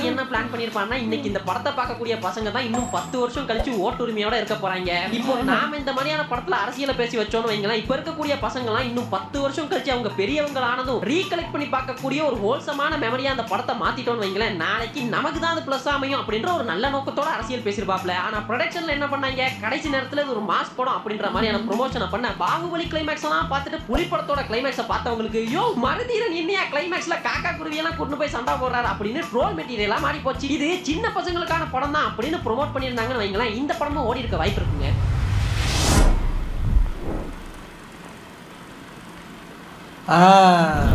என்ன பிளான் பண்ணிருப்பான்னா, இன்னைக்கு இந்த படத்தை பார்க்கக்கூடிய பசங்க தான் இன்னும் 10 வருஷம் கழிச்சு ஓட்டுரிமையோட இருக்க போறாங்க. இப்போ நாம இந்த மாதிரியான படத்துல அரசியலை பேசி வச்சோம்னு வைங்களேன், இப்ப இருக்கக்கூடிய பசங்க எல்லாம் இன்னும் 10 வருஷம் கழிச்சு அவங்க பெரியவங்க ஆனதும் ரீகலெக்ட் பண்ணி பார்க்கக்கூடிய ஒரு ஹோல்சமான மெமரியா அந்த படத்தை மாத்திட்டோம்னு வைங்களேன், நாளைக்கு நமக்கு தான் அது பிளஸ் அமையும் அப்படின்ற ஒரு நல்ல நோக்கத்தோட அரசியல் பேசிருப்பாப்ல. ஆனா ப்ரொடக்ஷன்ல என்ன பண்ணாங்க, கடைசி நேரத்துல இது ஒரு மாஸ் படம் அப்படின்ற மாதிரியான ப்ரொமோஷனை பண்ண பாகுபலி கிளைமேக்ஸ் எல்லாம் பார்த்துட்டு புலி படத்தோட கிளைமேக்ஸை பார்த்தவங்களுக்கு யோ மருதீரன் இன்னையா கிளைமேக்ஸ்ல காக்கா குருவி எல்லாம் கொண்டு போய் சண்டை போடுறாரு அப்படின்னு ட்ரோல் மெட்டீரியலா மாறி போச்சு. இது சின்ன பசங்களுக்கான படம் தான் அப்படின்னு ப்ரோமோட் பண்ணியிருந்தாங்கன்னு வைங்களேன், இந்த படமும் ஓடி இருக்க வாய்ப்பு இருக்குங்க.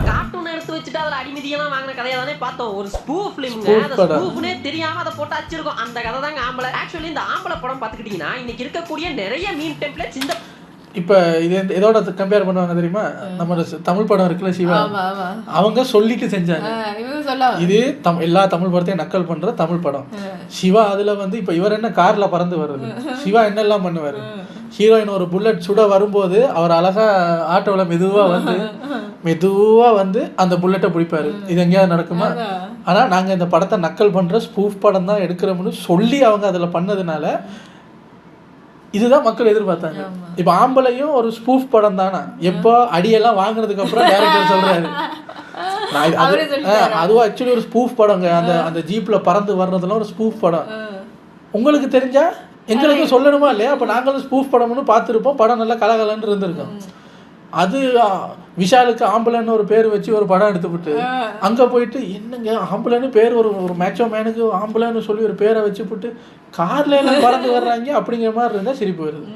கார்ட்டூன் எடுத்து வச்சுட்டு அதுல அடிமதியெல்லாம் வாங்கின கதையை தானே பார்த்தோம். ஒரு ஸ்பூஃப் ஃபிலிம்ங்க, அந்த ஸ்பூஃப்னே தெரியாம அதை போட்டு அடிச்சிருக்கோம். அந்த கதை தாங்க ஆம்பளை. ஆக்சுவலி இந்த ஆம்பளை படம் பார்த்துக்கிட்டீங்கன்னா இன்னைக்கு இருக்கக்கூடிய நிறைய மீம் டெம்ப்ளேட்ஸ் இந்த இப்போ இது எதோட கம்பேர் பண்ணுவாங்க தெரியுமா, நம்ம தமிழ் படம் இருக்குல்ல சிவா, அவங்க சொல்லிட்டு செஞ்சாங்க. இது எல்லா தமிழ் படத்தையும் நக்கல் பண்ற தமிழ் படம். சிவா அதுல வந்து இப்போ இவர் என்ன கார்ல பறந்து வருது, சிவா என்னெல்லாம் பண்ணுவாரு, ஹீரோயின் ஒரு புல்லட் சுட வரும்போது அவர் அழகா ஆட்டோவில் மெதுவா வந்து அந்த புல்லட்டை பிடிப்பாரு. இது எங்கேயாவது நடக்குமா? ஆனா நாங்க இந்த படத்தை நக்கல் பண்ற ஸ்பூஃப் படம் தான் எடுக்கிறோம்னு சொல்லி அவங்க அதுல பண்ணதுனால இதுதான் மக்கள் எதிர்பார்த்தாங்க. இப்ப ஆம்பளையும் ஒரு ஸ்பூஃப் படம் தானா, எப்போ அடியெல்லாம் வாங்கினதுக்கு அப்புறம் டைரக்டர் சொல்றாரு அதுவும் ஆக்சுவலி ஒரு ஸ்பூஃப் படங்க. அந்த ஜீப்ல பறந்து வர்றதுலாம் ஒரு ஸ்பூஃப் படம். உங்களுக்கு தெரிஞ்சா எங்களுக்கு சொல்லணுமா இல்லையா? அப்ப நாங்களும் ஸ்பூஃப் படம்னு பார்த்துருப்போம், படம் நல்லா கலகலன்னு இருந்திருக்கோம். அது விஷாலுக்கு ஆம்பளைன்னு ஒரு பேர் வச்சு ஒரு படம் எடுத்துவிட்டு அங்கே போயிட்டு என்னங்க ஆம்பளைன்னு பேர் ஒரு மேட்சோ மேனுக்கு ஆம்பளைன்னு சொல்லி ஒரு பேரை வச்சு போட்டு கார்ல எல்லாம் பறந்து வர்றாங்க அப்படிங்கிற மாதிரி இருந்தால் சிரிப்பு வருது.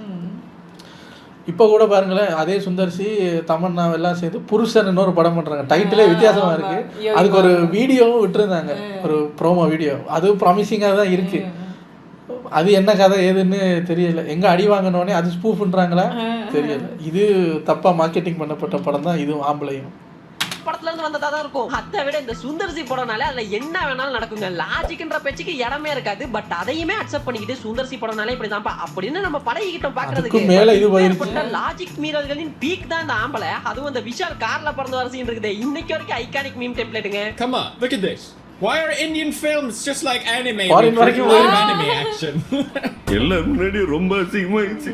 இப்போ கூட பாருங்களேன், அதே சுந்தர்சி தமன்னா எல்லாம் சேர்ந்து புருஷன் இன்னொரு படம் பண்ணுறாங்க. டைட்டிலே வித்தியாசமா இருக்கு. அதுக்கு ஒரு வீடியோவும் விட்டுருந்தாங்க, ஒரு ப்ரோமோ வீடியோ. அது ப்ராமிசிங்காக தான் இருக்கு. அது என்ன கதை ஏதுன்னு தெரியல. எங்க அடி வாங்கினோடனே அது ஸ்பூஃப்ன்றாங்களா தெரியல. இது தப்பா மார்க்கெட்டிங் பண்ணப்பட்ட படம் தான் இதுவும் ஆம்பளையும். படத்துல இருந்து வந்ததா தான் இருக்கும். அதை விட இந்த சுந்தர்சி படம்னால அதுல என்ன வேணாலும் நடக்குங்க. லாஜிக்ன்ற பேச்சுக்கு இடமே இருக்காது. பட் அதையுமே அக்செப்ட் பண்ணிக்கிட்டு சுந்தர்சி படம்னாலே இப்படிதான்ப்பா அப்படின்னு நம்ம பழகிக்கிட்டோம் பாக்குறதுக்கு. லாஜிக் மீறல்களின் பீக் தான் இந்த ஆம்பளை. அதுவும் அந்த விஷால் கார்ல பறந்து வர சீன் இருக்குது. இன்னைக்கு வரைக்கும் ஐகானிக் மீம் டெம்ப்ளேட்டுங்க. Come on, look at this. Why are Indian films just like anime? Anime action. எல்லாரும் முன்னாடி ரொம்ப அசிங்கமாயிடுச்சு.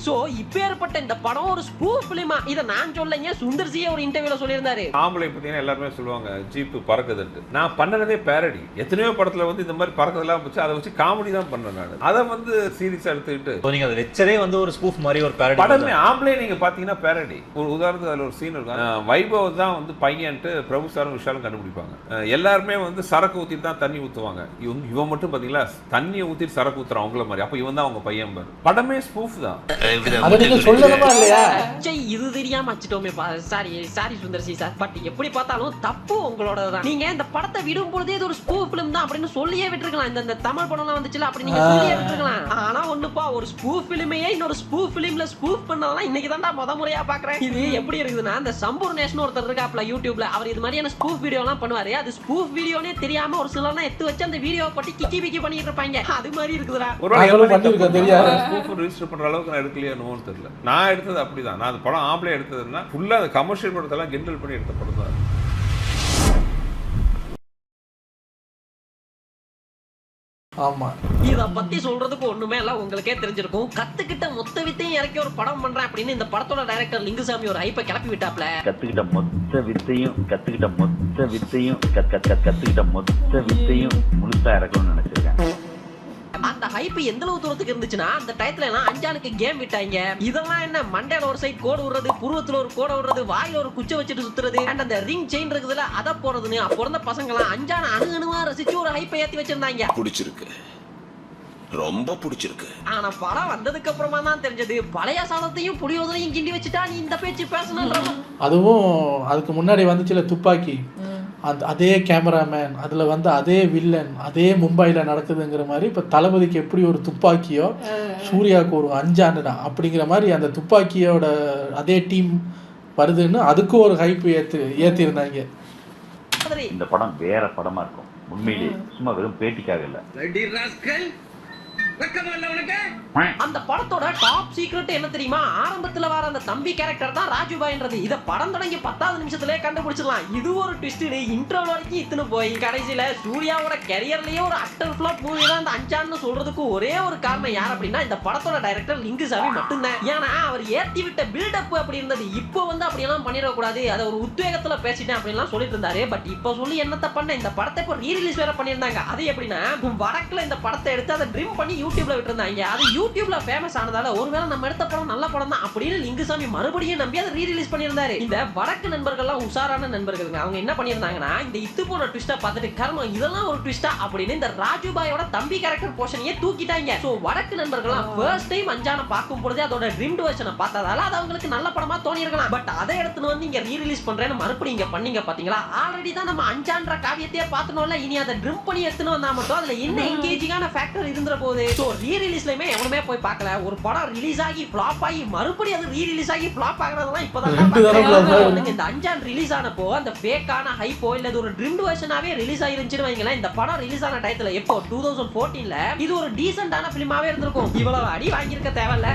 சோ இப்பேற்பட்ட இந்த படம் ஒரு ஸ்பூஃப் ஃபிலிமா? இத நான் சொல்லலைங்க, சுந்தர்சியே ஒரு இன்டர்வியூல சொல்லியிருந்தாரு. ஆம்பளை பத்தினா எல்லாருமே சொல்லுவாங்க ஜீப் பறக்குதுன்ட்டு. நான் பண்ணனதே பேரடி. எத்தனையோ படத்துல வந்து இந்த மாதிரி பறக்குதெல்லாம் வச்சு அதை வச்சு காமெடி தான் பண்ணேன் நான். அதை வந்து சீரியஸா எடுத்துக்கிட்டு நீங்க அதை வெச்சரே வந்து ஒரு ஸ்பூஃப் மாதிரி ஒரு பேரடி படமே ஆம்பளை நீங்க பாத்தீங்கன்னா பேரடி. ஒரு உதாரணத்துக்கு அதுல ஒரு சீன் இருக்கும். வைபவ் தான் வந்து பையன்ட்டு பிரபு சாரும் விஷாலும் கண்டுபிடிப்பாங்க. எல்லாருமே வந்து சரக்கு ஊத்திட்டு தான் தண்ணி ஊத்துவாங்க. இவன் மட்டும் பாத்தீங்களா தண்ணியை ஊத்திட்டு சரக்கு ஊத்துறான் அவங்கள மாதிரி. அப்ப இவன் தான் அவங்க பையன் பாரு. படமே ஸ்பூஃப் தான். இது தெரியாம வச்சுட்டோமே. Sorry Sundar C sir. பட் எப்படி பார்த்தாலும் தப்பு உங்களோட தான். நீங்க இந்த படத்தை விடும் பொழுதே இது ஒரு ஸ்பூஃப் ஃபிலிம் தான் அப்படின்னு சொல்லியே விட்டுருக்கலாம். இந்த தமிழ் படம்லாம் வந்துச்சுல அப்படி நீங்க சொல்லியே விட்டுருக்கலாம். ஆனா ஒண்ணுப்பா, ஒரு ஸ்பூஃப் ஃபிலிமையே இன்னொரு ஸ்பூஃப் ஃபிலிம்ல ஸ்பூஃப் பண்ணதெல்லாம் இன்னைக்கு தான்டா முறையா பாக்குறேன். இது எப்படி இருக்குதுன்னா, இந்த சம்பூர்ணேஷன் ஒருத்தர் இருக்காப்ல யூடியூப்ல, அவர் இது மாதிரியான ஸ்பூஃப் வீடியோ எல்லாம் பண்ணுவாரு. அது ஸ்பூஃப் வீடியோனே தெரியாம ஒரு சிலர்லாம் எடுத்து வச்சு அந்த வீடியோ பத்தி கிக்கி பிக்கி பண்ணிட்டு இருப்பாங்க. அது மாதிரி இருக்குதுடா. ரிஜிஸ்டர் பண்ற அளவுக்கு நான் எடுக்கலையா தெரியல. நான் எடுத்தது அப்படிதான். நான் அந்த படம் ஆம்பளை எடுத்ததுன்னா ஃபுல்லா அந்த கமர்ஷியல் படத்தெல்லாம் கிண்டல் பண்ணி எடுத்த படம் தான். ஆமா, இத பத்தி சொல்றதுக்கு ஒண்ணுமே இல்ல, உங்களுக்கே தெரிஞ்சிருக்கும். கத்துக்கிட்ட மொத்த வித்தையும் இறக்கி ஒரு படம் பண்றேன் அப்படின்னு இந்த படத்தோட டைரக்டர் லிங்குசாமி ஒரு ஹைப்பை கிளப்பி விட்டாப்ல. கத்துக்கிட்ட மொத்த வித்தையும் முழுசா இறக்கணும்னு நினைச்சிருக்கேன். அந்த ஹைப் எந்த அளவு தூரத்துக்கு இருந்துச்சுன்னா, அந்த டயத்துல எல்லாம் அஞ்சானுக்கு கேம் விட்டாங்க. இதெல்லாம் என்ன, மண்டையில ஒரு சைடு கோடு விடுறது, புருவத்துல ஒரு கோட விடுறது, வாயில ஒரு குச்சை வச்சுட்டு சுத்துறது, அண்ட் அந்த ரிங் செயின் இருக்குதுல அதை போறதுன்னு பிறந்த பசங்க எல்லாம் அஞ்சான அணுகணுமா ரசிச்சு ஒரு ஹைப்பை ஏத்தி வச்சிருந்தாங்க. பிடிச்சிருக்கு, ரொம்ப பிடிச்சிருக்கு. ஆனா படம் வந்ததுக்கு அப்புறமா தான் தெரிஞ்சது, பழைய சாதத்தையும் புளியோதரையும் கிண்டி வச்சுட்டா நீ இந்த பேச்சு பேசணும். அதுவும் அதுக்கு முன்னாடி வந்துச்சுல துப்பாக்கி, அதே கேமராமேன், அதில் வந்து அதே வில்லன், அதே மும்பையில் நடக்குதுங்கிற மாதிரி இப்போ தளபதிக்கு எப்படி ஒரு துப்பாக்கியோ சூர்யாவுக்கு ஒரு அஞ்சாண்டுடா அப்படிங்கிற மாதிரி அந்த துப்பாக்கியோட அதே டீம் வருதுன்னு அதுக்கும் ஒரு ஹைப் ஏற்றிருந்தாங்க. இந்த படம் வேற படமா இருக்கும் உண்மையிலே, சும்மா வெறும் பேட்டிக்காக இல்லை. அந்த படத்தோட டாப் சீக்ரெட் என்ன தெரியுமா? ஆரம்பத்துல வர அந்த தம்பி கேரக்டர் தான் ராஜுபாய்ன்றது. இத படம் தொடங்கி 10வது நிமிஷத்திலே கண்டுபிடிச்சிடலாம். இது ஒரு ட்விஸ்ட். இன்ட்ரோல் வரைக்கும் இத்துன்னு போய் கடைசியில சூர்யாவோட கரியர்லயே ஒரு அட்டர் ஃபிளாப் மூவி தான் அந்த அஞ்சான்னு சொல்றதுக்கு ஒரே ஒரு காரணம் யார் அப்படின்னா, இந்த படத்தோட டைரக்டர் லிங்குசாமி மட்டும்தான். ஏன்னா அவர் ஏத்தி விட்ட பில்டப் அப்படி இருந்தது. இப்போ வந்து அப்படியெல்லாம் பண்ணிடக்கூடாது, அதை ஒரு உத்வேகத்துல பேசிட்டேன் அப்படின்லாம் சொல்லிட்டு இருந்தாரு. பட் இப்போ சொல்லி என்னத்த பண்ண, இந்த படத்தை இப்போ ரீரிலீஸ் வேற பண்ணியிருந்தாங்க. அது எப்படின்னா, வடக்குல இந்த படத்தை எடுத்து அதை ட்ரிம் பண்ணி யூடியூப்ல விட்டுருந்தாங்க. அது யூடியூப்ல ஃபேமஸ் ஆனதால ஒருவேளை நம்ம எடுத்த படம் நல்ல படம் தான் அப்படின்னு லிங்குசாமி மறுபடியும் நம்பி அதை ரீரிலீஸ் பண்ணியிருந்தாரு. இந்த வடக்கு நண்பர்கள்லாம் உஷாரான நண்பர்களுங்க. அவங்க என்ன பண்ணியிருந்தாங்கன்னா, இந்த இத்து போன ட்விஸ்டா பார்த்துட்டு கர்மம் இதெல்லாம் ஒரு ட்விஸ்டா அப்படின்னு இந்த ராஜுபாயோட தம்பி கேரக்டர் போர்ஷனையே தூக்கிட்டாங்க. சோ வடக்கு நண்பர்கள்லாம் ஃபர்ஸ்ட் டைம் அஞ்சான பார்க்கும் பொழுது அதோட ட்ரீம்டு வெர்ஷனை பார்த்ததால அது அவங்களுக்கு நல்ல படமா தோணி இருக்கலாம். பட் அதை எடுத்துன்னு வந்து இங்க ரீரிலீஸ் பண்றேன்னு மறுபடியும் இங்க பண்ணீங்க பாத்தீங்களா? ஆல்ரெடி தான் நம்ம அஞ்சான்ற காவியத்தையே பார்த்தனோம்ல, இனி அதை ட்ரிம் பண்ணி எடுத்துன்னு வந்தா மட்டும் அதுல என்ன என்கேஜிங்கான ஃபேக்டர் இருந்துற போகுது. சோ ரீரிலீஸ்லயுமே எவனுமே போய் பார்க்கல. ஒரு படம் ரிலீஸ் ஆகி ஃப்ளாப் ஆகி மறுபடியும் அது ரீரிலீஸ் ஆகி ஃப்ளாப் ஆகுறதெல்லாம் இப்பதான். இந்த அஞ்சான் ரிலீஸ் ஆனப்போ அந்த ஃபேக்கான ஹைப்போ இல்ல ஒரு ட்ரிம்டு வெர்ஷனாவே ரிலீஸ் ஆயிருந்துச்சுன்னு வைங்களேன். இந்த படம் ரிலீஸ் ஆன டயத்துல எப்போ 2014ல இது ஒரு டீசென்ட்டான ஃபிலிமாவே இருந்திருக்கும். இவ்வளவு அடி வாங்கியிருக்க தேவையில்ல.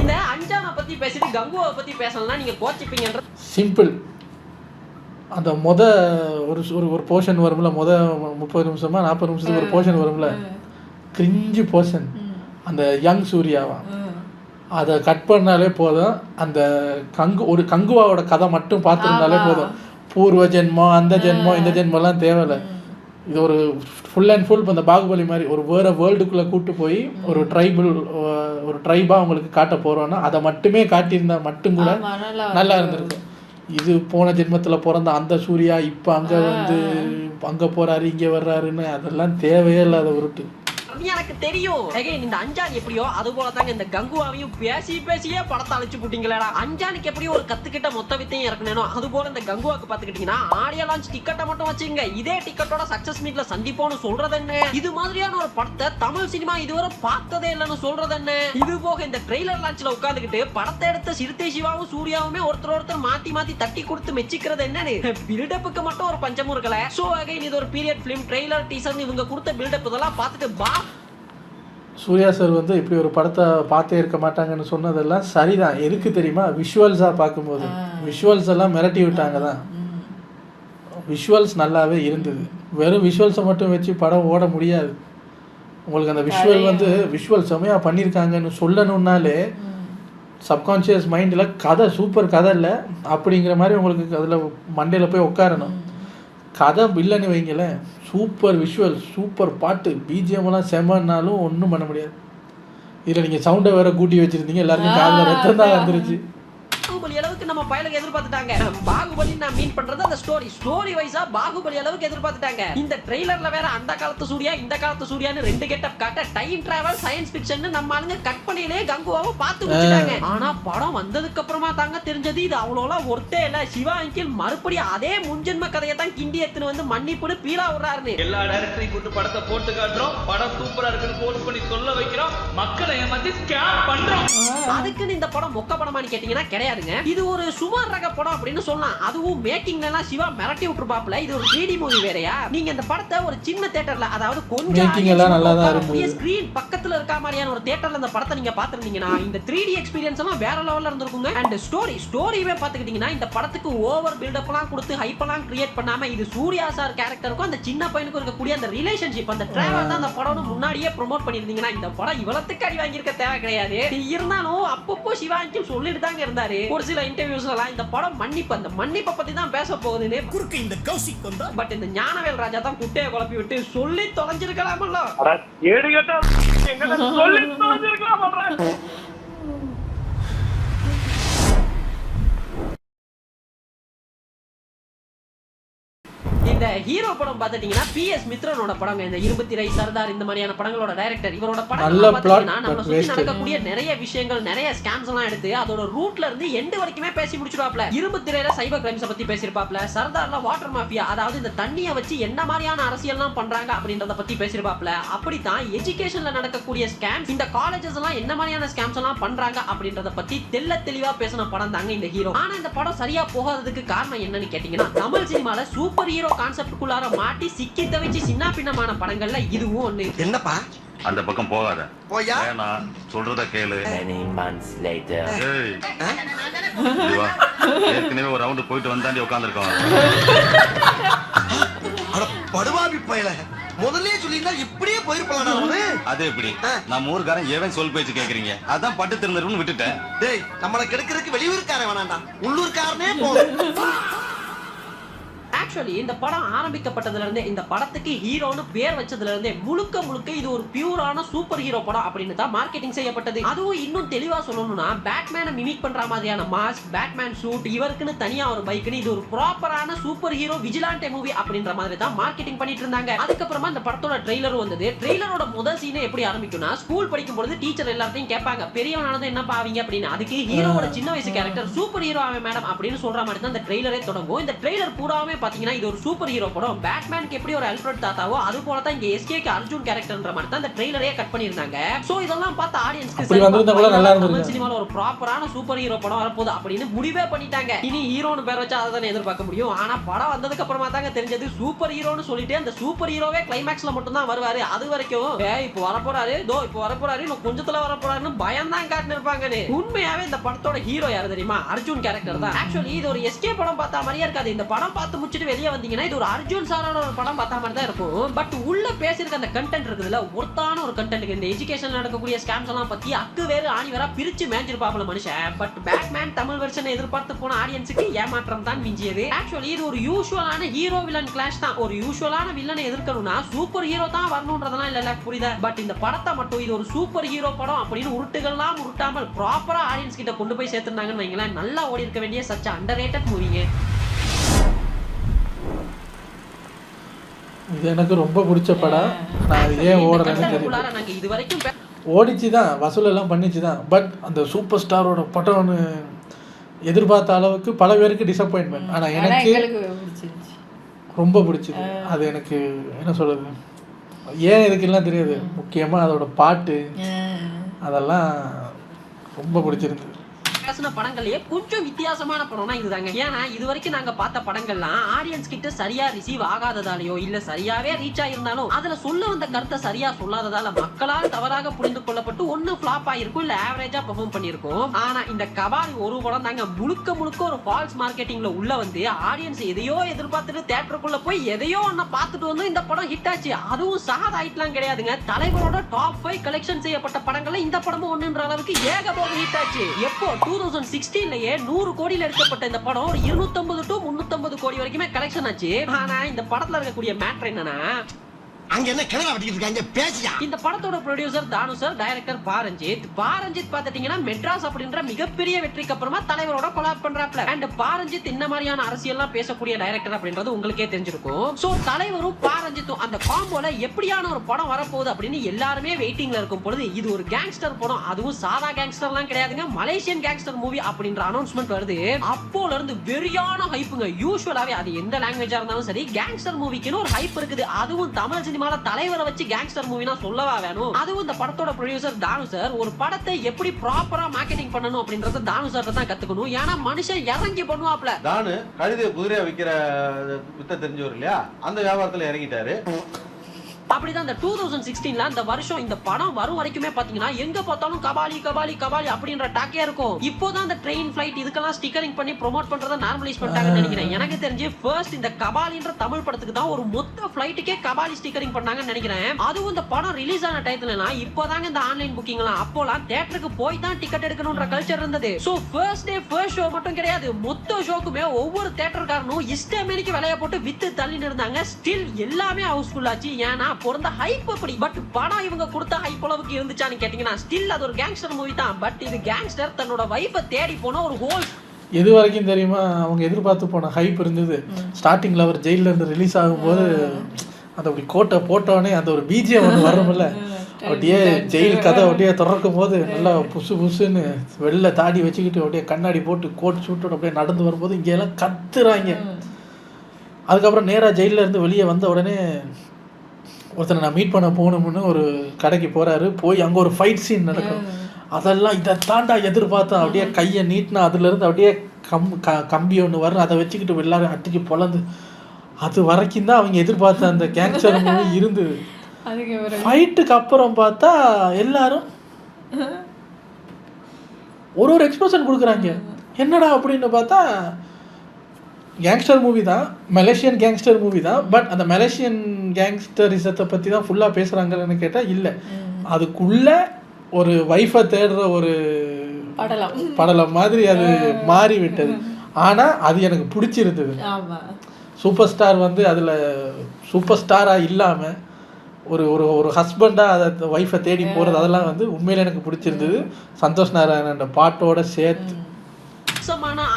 இந்த அஞ்சானை பத்தி பேசிட்டு கங்குவை பத்தி பேசலாம் நீங்க கோச்சிப்பீங்கன்ற சிம்பிள். அந்த ஒரு ஒரு போர்ஷன் வரும்ல, 30 நிமிஷமா 40 நிமிஷத்துக்கு ஒரு போர்ஷன் வரும்ல, கிரிஞ்சு போர்ஷன், அந்த யங் சூர்யாவா அதை கட் பண்ணாலே போதும். அந்த கங்குவாவோட கதை மட்டும் பார்த்துருந்தாலே போதும். பூர்வ ஜென்மம், அந்த ஜென்மம், இந்த ஜென்மம்லாம் தேவையில்லை. இது ஒரு ஃபுல் அண்ட் ஃபுல் இந்த பாகுபலி மாதிரி ஒரு வேறு வேர்ல்டுக்குள்ளே கூட்டு போய் ஒரு ட்ரைபாக அவங்களுக்கு காட்ட போகிறோன்னா அதை மட்டுமே காட்டியிருந்தா மட்டும் கூட நல்லா இருந்திருக்கு. இது போன ஜென்மத்தில் பிறந்த அந்த சூர்யா இப்போ அங்கே போகிறாரு இங்கே வர்றாருன்னு அதெல்லாம் தேவையே இல்லாத உருட்டு. எனக்கு தெரியும். அகைன் இந்த அஞ்சான் எப்படியோ அது போல தாங்க இந்த கங்குவாவையும் பேசியே படத்தை அழிச்சு போட்டீங்களேடா. அஞ்சானுக்கு எப்படியோ ஒரு கத்துக்கிட்ட மொத்த வித்தையும் இறக்கணும், அது போல இந்த கங்குவாக்கு பாத்துக்கிட்டீங்கன்னா ஆடியோ லான்ச் டிக்கெட்டை மட்டும் வச்சுங்க, இதே டிக்கெட்டோட சக்சஸ் மீட்ல சந்திப்போம்னு சொல்றது என்ன? இது மாதிரியான ஒரு படத்தை தமிழ் சினிமா இதுவரை பார்த்ததே இல்லைன்னு சொல்றது என்ன? இது போக இந்த ட்ரெய்லர் லான்ச்ல உட்கார்ந்துகிட்டு படத்தை எடுத்த சிறுத்தை சிவாவும் சூர்யாவுமே ஒருத்தர் மாத்தி தட்டி கொடுத்து மெச்சிக்கிறது என்னன்னு பில்டப்புக்கு மட்டும் ஒரு பஞ்சமும் இருக்கல. சோ அகைன் இது ஒரு பீரியட் ஃபிலிம், ட்ரெய்லர் டீசர் இவங்க கொடுத்த பில்டப் இதெல்லாம் பார்த்துட்டு சூர்யா சார் வந்து இப்படி ஒரு படத்தை பார்த்தே இருக்க மாட்டாங்கன்னு சொன்னதெல்லாம் சரிதான். எதுக்கு தெரியுமா? விஷுவல்ஸாக பார்க்கும்போது விஷுவல்ஸ் எல்லாம் மிரட்டி விட்டாங்க தான். விஷுவல்ஸ் நல்லாவே இருந்தது. வெறும் விஷுவல்ஸை மட்டும் வச்சு படம் ஓட முடியாது. உங்களுக்கு அந்த விஷுவல் செமையாக பண்ணியிருக்காங்கன்னு சொல்லணுன்னாலே சப்கான்ஷியஸ் மைண்டில் கதை சூப்பர் கதை இல்லை அப்படிங்கிற மாதிரி உங்களுக்கு அதில் மண்டையில் போய் உட்காரணும். கதை இல்லைன்னு வைங்களேன், சூப்பர் விஷுவல் சூப்பர் பாட்டு பிஜிஎம்லாம் செம்மன்னாலும் ஒன்றும் பண்ண முடியாது. இதில் நீங்கள் சவுண்டை வேற கூட்டி வச்சுருந்தீங்க, எல்லாருக்கும் காதில் ரத்தம் தான் வந்துருச்சு. பாகுபலி அளவுக்கு நம்ம பயலுக்கு எதிர்பார்த்துட்டாங்க. பாகுபலி நான் மீன் பண்றது அந்த ஸ்டோரி வைஸா பாகுபலி அளவுக்கு எதிர்பார்த்துட்டாங்க. இந்த ட்ரெய்லர்ல வேற அந்த காலத்து சூர்யா இந்த காலத்து சூர்யான்னு ரெண்டு கெட்டப் காட்ட டைம் டிராவல் சயின்ஸ் ஃபிக்ஷன் நம்ம ஆளுங்க கட் பண்ணிலே கங்குவாவை பார்த்து முடிச்சிட்டாங்க. ஆனா படம் வந்ததுக்கு அப்புறமா தாங்க தெரிஞ்சது இது அவ்வளோலாம் ஒர்த்தே இல்ல. சிவா அங்கிள் மறுபடியும் அதே முன்ஜென்ம கதையை தான் கிண்டி எடுத்துன்னு வந்து மன்னிப்புன்னு பீலா விடுறாருன்னு எல்லா டைரக்டரையும் கூட்டு படத்தை போட்டு காட்டுறோம், படம் சூப்பரா இருக்குன்னு போஸ்ட் பண்ணி சொல்ல வைக்கிறோம், மக்களை ஏமாத்தி ஸ்கேம் பண்றோம். அதுக்குன்னு இந்த படம் மொக்க படமான்னு கேட்டீங்கன்னா கிடையாது. இது ஒரு சுமார் ரக படம் அப்படின்னு சொல்லலாம். அதுவும் மேக்கிங்ல எல்லாம் சிவா மிரட்டி விட்டுருப்பாப்ல. இது ஒரு 3D மூவி வேறயா. நீங்க இந்த படத்தை ஒரு சின்ன தியேட்டர்ல, அதாவது கொஞ்சம் ஸ்கிரீன் பக்கத்துல இருக்க மாதிரியான ஒரு தியேட்டர்ல இந்த படத்தை நீங்க பாத்துருந்தீங்கன்னா இந்த 3D எக்ஸ்பீரியன்ஸ் எல்லாம் வேற லெவல்ல இருந்திருக்குங்க. அண்ட் ஸ்டோரியே பாத்துக்கிட்டீங்கன்னா இந்த படத்துக்கு ஓவர் பில்டப் எல்லாம் கொடுத்து ஹைப் எல்லாம் கிரியேட் பண்ணாம இது சூர்யா சார் கேரக்டருக்கும் அந்த சின்ன பையனுக்கும் இருக்கக்கூடிய அந்த ரிலேஷன்ஷிப், அந்த டிராவல் தான் அந்த படம் முன்னாடியே ப்ரோமோட் பண்ணிருந்தீங்கன்னா இந்த படம் இவ்வளவுக்கு அடி வாங்கியிருக்க தேவை கிடையாது. இருந்தாலும் அப்பப்போ சிவா அங்கிள் சொல்லிட்டு தாங்க இருந்தாரு ஒரு சில இன்டர்வியூஸ்லாம் இந்த படம் மன்னிப்பு, அந்த மன்னிப்பை பத்தி தான் பேச போகுதுன்னு குறுக்கு இந்த கௌசிக் வந்தா. பட் இந்த ஞானவேல் ராஜா தான் குட்டையை குழப்பி விட்டு சொல்லி தொலைஞ்சிருக்கலாமல்ல. இந்த ஹீரோ படம் பாத்துட்டீங்கன்னா PS மித்ரனோட படம், இந்த 23 சர்தார் இந்த மாதிரியான படங்களோட டைரக்டர். இவரோட படம் பாத்தீங்கன்னா நம்ம சுத்தி நடக்கக்கூடிய நிறைய விஷயங்கள், நிறைய ஸ்கேம்ஸ் எல்லாம் எடுத்து அதோட ரூட்ல இருந்து எண்ட் வரைக்குமே பேசி முடிச்சிடுவாப்ல. 23ல சைபர் கிரைம்ஸ் பத்தி பேசிருப்பாப்ல, சர்தார்ல வாட்டர் மாஃபியா, அதாவது இந்த தண்ணியை வச்சு என்ன மாதிரியான அரசியல்லாம் பண்றாங்க அப்படின்றத பத்தி பேசிருப்பாப்ல. அப்படித்தான் எஜுகேஷன்ல நடக்கக்கூடிய ஸ்கேம்ஸ், இந்த காலேஜஸ் எல்லாம் என்ன மாதிரியான ஸ்கேம்ஸ் எல்லாம் பண்றாங்க அப்படின்றத பத்தி தெளிவா பேசின படம் தாங்க இந்த ஹீரோ. ஆனா இந்த படம் சரியா போகாததுக்கு காரணம் என்னன்னு கேட்டீங்கன்னா தமிழ் சினிமால சூப்பர் ஹீரோ கான்செப்டுக்குள்ளார மாட்டி சிக்கி தவிச்சு சின்ன பின்னமான படங்கள்ல இதுவும் ஒண்ணு. என்னப்பா அந்த பக்கம் போகாத, போயா நான் சொல்றத கேளு. ஏற்கனவே ஒரு ரவுண்ட் போயிட்டு வந்தாண்டி உட்கார்ந்துருக்கோம். படுவாபி பயல முதல்ல சொல்லிருந்தா இப்படியே போயிருப்பாங்க. அது எப்படி நம்ம ஊருக்காரன் ஏவன் சொல் பேச்சு கேக்குறீங்க, அதான் பட்டு திருந்தருன்னு விட்டுட்டேன். டேய் நம்மள கெடுக்கிறதுக்கு வெளியூர்காரன் வேணாண்டா, உள்ளூர்காரனே போதும். ஆக்சுவலி இந்த படம் ஆரம்பிக்கப்பட்டதுல இருந்தே, இந்த படத்துக்கு ஹீரோன்னு பேர் வச்சதுல இருந்தே முழுக்க இது ஒரு பியூரான சூப்பர் ஹீரோ படம் அப்படின்னு தான் மார்க்கெட்டிங் செய்யப்பட்டது. அதுவும் இன்னும் தெளிவா சொல்லணும்னா பேட்மேனை மிமிக் பண்ற மாதிரியான மாஸ்க், பேட்மேன் சூட், இவருக்குன்னு தனியா ஒரு பைக்னு இது ஒரு ப்ராப்பரான சூப்பர் ஹீரோ விஜிலாண்டே மூவி அப்படின்ற மாதிரி தான் மார்க்கெட்டிங் பண்ணிட்டு இருந்தாங்க. அதுக்கப்புறமா இந்த படத்தோட ட்ரெய்லரும் வந்தது. ட்ரெய்லரோட முதல் சீனே எப்படி ஆரம்பிக்கும்னா, ஸ்கூல் படிக்கும் பொழுது டீச்சர் எல்லாத்தையும் கேட்பாங்க பெரியவனானது என்ன பாவீங்க அப்படின்னு. அதுக்கு ஹீரோவோட சின்ன வயசு கேரக்டர் சூப்பர் ஹீரோ ஆவே மேடம் அப்படின்னு சொல்ற மாதிரி தான் இந்த ட்ரெய்லரே தொடங்கும். இந்த ட்ரெய்லர் பூராவே பாத்தீங்கன்னா இது ஒரு சூப்பர் ஹீரோ படம். பேட்மேனுக்கு எப்படி ஒரு அல்ஃபிரட் தாத்தாவோ அது போல தான் இங்க எஸ்கேக்கு அர்ஜுன் கேரக்டர்ன்ற மாதிரி தான் இந்த ட்ரெய்லரே கட் பண்ணிருந்தாங்க. சோ இதெல்லாம் பார்த்து ஆடியன்ஸ்க்கு தமிழ் சினிமால ஒரு ப்ராப்பரான சூப்பர் ஹீரோ படம் வரப்போகுது அப்படின்னு முடிவே பண்ணிட்டாங்க. இனி ஹீரோன்னு பேர் வச்சா அதை தானே எதிர்பார்க்க முடியும். ஆனா படம் வந்ததுக்கு அப்புறமா தாங்க தெரிஞ்சது சூப்பர் ஹீரோன்னு சொல்லிட்டு அந்த சூப்பர் ஹீரோவே கிளைமேக்ஸ்ல மட்டும் தான் வருவாரு. அது வரைக்கும் இப்போ வரப்போறாரு, இப்போ வரப்போறாரு, இன்னும் கொஞ்சத்துல வரப்போறாருன்னு பயம் தான் காட்டின்னு இருப்பாங்கன்னு. உண்மையாவே இந்த படத்தோட ஹீரோ யாரு தெரியுமா? அர்ஜுன் கேரக்டர் தான். ஆக்சுவலி இது ஒரு எஸ்கே படம் பார்த்தா மாதிரியே இருக்காது. இந்த படம் பார்த்து முடிச்சுட்டு வெளியே வந்தீங்கன்னா இது ஒரு அர்ஜுன் சாரோட ஒரு படம் பார்த்தா மாதிரி தான் இருக்கும். பட் உள்ள பேசிருக்க அந்த கண்டென்ட் இருக்குதுல, ஒருத்தான ஒரு கண்டென்ட். இந்த எஜுகேஷன்ல நடக்கக்கூடிய ஸ்கேம்ஸ் எல்லாம் பத்தி அக்கு வேறு ஆணி வேற பிரிச்சு மேஞ்சிருப்பாப்ல மனுஷன். பட் பேட்மேன் தமிழ் வெர்ஷன் எதிர்பார்த்து போன ஆடியன்ஸுக்கு ஏமாற்றம் தான் மிஞ்சியது. ஆக்சுவலி இது ஒரு யூசுவலான ஹீரோ வில்லன் கிளாஷ் தான். ஒரு யூசுவலான வில்லனை எதிர்க்கணும்னா சூப்பர் ஹீரோ தான் வரணும்ன்றதெல்லாம் இல்ல, புரியுதா? பட் இந்த படத்தை மட்டும் இது ஒரு சூப்பர் ஹீரோ படம் அப்படின்னு உருட்டுகள்லாம் உருட்டாமல் ப்ராப்பரா ஆடியன்ஸ் கிட்ட கொண்டு போய் சேர்த்துருந்தாங்கன்னு வைங்களேன், நல்லா ஓடி இருக்க வேண்டிய சச்ச அண்டர்ரேட்டட் மூவிங்க. இது எனக்கு ரொம்ப பிடிச்ச படம். நான் அது ஏன் ஓடலன்னு தெரியல. நாங்க இது வரைக்கும் ஓடிச்சு தான், வசூல் எல்லாம் பண்ணிச்சு தான். பட் அந்த சூப்பர் ஸ்டாரோட படம்னு எதிர்பார்த்த அளவுக்கு பல பேருக்கு டிசப்பாயின்மெண்ட். ஆனால் எனக்கு ரொம்ப பிடிச்சிது. அது எனக்கு என்ன சொல்கிறது, ஏன் இதுக்கெல்லாம் தெரியாது. முக்கியமாக அதோட பாட்டு அதெல்லாம் ரொம்ப பிடிச்சிருந்தது. படங்கள்லயே கொஞ்சம் வித்தியாசமான படம்னா இதுதாங்க. ஏன்னா இது வரைக்கும் நாங்க பார்த்த படங்கள்லாம் ஆடியன்ஸ் கிட்ட சரியா ரிசீவ் ஆகாததாலயோ இல்ல சரியாவே ரீச் ஆயிருந்தாலும் அதுல சொல்ல வந்த கருத்தை சரியா சொல்லாததால மக்களால் தவறாக புரிந்து கொள்ளப்பட்டு ஒண்ணு ஃபிளாப் ஆயிருக்கும் இல்ல ஆவரேஜா பெர்ஃபார்ம் பண்ணிருக்கும். ஆனா இந்த கபாலி ஒரு படம் தாங்க முழுக்க ஒரு ஃபால்ஸ் மார்க்கெட்டிங்ல உள்ள வந்து ஆடியன்ஸ் எதையோ எதிர்பார்த்துட்டு தியேட்டருக்குள்ள போய் எதையோ ஒன்ன பார்த்துட்டு வந்து இந்த படம் ஹிட் ஆச்சு. அதுவும் சாதா ஹிட்லாம் கிடையாதுங்க. தலைவரோட டாப் 5 கலெக்ஷன் செய்யப்பட்ட படங்கள்ல இந்த படமும் ஒண்ணுன்ற அளவுக்கு ஏகபோக ஹிட் ஆச்சு. எப்போ 2016லயே 100 கோடியில எடுக்கப்பட்ட இந்த படம் ஒரு 250 to 350 கோடி வரைக்குமே கலெக்ஷன் ஆச்சு. ஆனா இந்த படத்துல இருக்கக்கூடிய மேட்டர் என்னன்னா, அங்க என்ன கிணறு வெட்டிட்டு இருக்காங்க பேசியா. இந்த படத்தோட ப்ரொடியூசர் தானு சார், டைரக்டர் பாரஞ்சித் பாத்துட்டீங்கன்னா மெட்ராஸ் அப்படின்ற மிகப்பெரிய வெற்றிக்கு அப்புறமா தலைவரோட கொலாப் பண்றாப்ல. அண்ட் பாரஞ்சித் இந்த மாதிரியான அரசியல்லாம் பேசக்கூடிய டைரக்டர் அப்படின்றது உங்களுக்கே தெரிஞ்சிருக்கும். சோ தலைவரும் பாரஞ்சித்தும் அந்த காம்போல எப்படியான ஒரு படம் வரப்போகுது அப்படின்னு எல்லாருமே வெயிட்டிங்ல இருக்கும் பொழுது இது ஒரு கேங்ஸ்டர் படம், அதுவும் சாதா கேங்ஸ்டர்லாம் கிடையாதுங்க, மலேசியன் கேங்ஸ்டர் மூவி அப்படின்ற அனௌன்ஸ்மெண்ட் வருது. அப்போல இருந்து வெறியான ஹைப்புங்க. யூசுவலாவே அது எந்த லாங்குவேஜா இருந்தாலும் சரி கேங்ஸ்டர் மூவிக்குன்னு ஒரு ஹைப் இருக்குது. அதுவும் தமிழ் தலைவரை வச்சு கேங்ஸ்டர் மூவினா சொல்லவா வேணும். அதுவும் இந்த படத்தோட ப்ரொடியூசர் தானு சார் ஒரு படத்தை எப்படி ப்ராப்பரா மார்க்கெட்டிங் பண்ணணும் அப்படின்றத தானு சார் தான் கத்துக்கணும். ஏன்னா மனுஷன் இறங்கி பண்ணுவாப்ல. தானு கழுதை குதிரையா விக்கிற வித்த தெரிஞ்சவர் இல்லையா, அந்த வியாபாரத்துல இறங்கிட்டாரு. அப்படிதான் இந்த 2016ல அந்த வருஷம் இந்த படம் வரும் வரைக்குமே பாத்தீங்கன்னா எங்க பார்த்தாலும் கபாலி கபாலி கபாலி அப்படின்ற டாக்கே இருக்கும். இப்போதான் இந்த ட்ரெயின் ஃபிளைட் இதுக்கெல்லாம் ஸ்டிக்கரிங் பண்ணி ப்ரோமோட் பண்றத நார்மலைஸ் பண்ணிட்டாங்கன்னு நினைக்கிறேன். எனக்கு தெரிஞ்சு ஃபர்ஸ்ட் இந்த கபாலின்ற தமிழ் படத்துக்கு தான் ஒரு மொத்த ஃபிளைட்டுக்கே கபாலி ஸ்டிக்கரிங் பண்ணாங்கன்னு நினைக்கிறேன். அதுவும் இந்த படம் ரிலீஸ் ஆன டைத்துல இப்போதாங்க இந்த ஆன்லைன் புக்கிங் எல்லாம், அப்போலாம் தியேட்டருக்கு போய் தான் டிக்கெட் எடுக்கணும்ன்ற கல்ச்சர் இருந்தது. So first day first show மட்டும் கிடையாது, மொத்த ஷோக்குமே ஒவ்வொரு தியேட்டர்காரனும் இஷ்டமேனிக்கு விலைய போட்டு வித்து தள்ளின்னு இருந்தாங்க. ஸ்டில் எல்லாமே ஹவுஸ்ஃபுல் ஆச்சு. ஏன்னா பொறந்த ஹைப் அப்படி. பட் படம் இவங்க கொடுத்த ஹைப் அளவுக்கு இருந்துச்சான்னு கேட்டீங்கன்னா ஸ்டில் அது ஒரு கேங்ஸ்டர் மூவி தான். பட் இது கேங்ஸ்டர் தன்னோட வைஃபை தேடி போன ஒரு ஹோல். எது வரைக்கும் தெரியுமா அவங்க எதிர்பார்த்து போன ஹைப் இருந்தது. ஸ்டார்டிங்ல அவர் ஜெயில இருந்து ரிலீஸ் ஆகும்போது அந்த அப்படி கோட்டை போட்டோடனே அந்த ஒரு பிஜிஎம் ஒன்று வரும்ல, அப்படியே ஜெயில் கதை அப்படியே திறக்கும் போது நல்லா புசுன்னு வெளில தாடி வச்சுக்கிட்டு அப்படியே கண்ணாடி போட்டு கோட் சூட்டோட அப்படியே நடந்து வரும்போது இங்கே எல்லாம் கத்துறாங்க. அதுக்கப்புறம் நேராக ஜெயிலில் இருந்து வெளியே வந்த உடனே ஒருத்தனை நான் மீட் பண்ண போகணும்னு ஒரு கடைக்கு போகிறாரு. போய் அங்கே ஒரு ஃபைட் சீன் நடக்கும். அதெல்லாம் இதை தாண்டா எதிர்பார்த்தேன். அப்படியே கையை நீட்டினா அதுலேருந்து அப்படியே கம்பி ஒன்று வரும், அதை வச்சுக்கிட்டு எல்லாரும் அட்டிக்கு பொழந்து அது வரைக்கும் தான் அவங்க எதிர்பார்த்த அந்த கேங்ஸ்டர் மூவி இருந்தது. ஃபைட்டுக்கு அப்புறம் பார்த்தா எல்லாரும் ஒரு எக்ஸ்பிரஷன் கொடுக்குறாங்க. என்னடா அப்படின்னு பார்த்தா கேங்ஸ்டர் மூவி தான், மலேசியன் கேங்ஸ்டர் மூவி தான். பட் அந்த மலேசியன் கேங்ஸ்டரிசத்தை பற்றி தான் ஃபுல்லாக பேசுகிறாங்கன்னு கேட்டால் இல்லை, அதுக்குள்ள ஒரு வைஃபை தேடுற ஒரு படலம் மாதிரி அது மாறி விட்டது. ஆனால் அது எனக்கு பிடிச்சிருந்தது. சூப்பர் ஸ்டார் வந்து அதில் சூப்பர் ஸ்டாராக இல்லாமல் ஒரு ஒரு ஒரு ஹஸ்பண்டாக அதை ஒய்ஃபை தேடி போகிறது அதெல்லாம் வந்து உண்மையில எனக்கு பிடிச்சிருந்தது. சந்தோஷ் நாராயணன் பாட்டோட சேர்த்து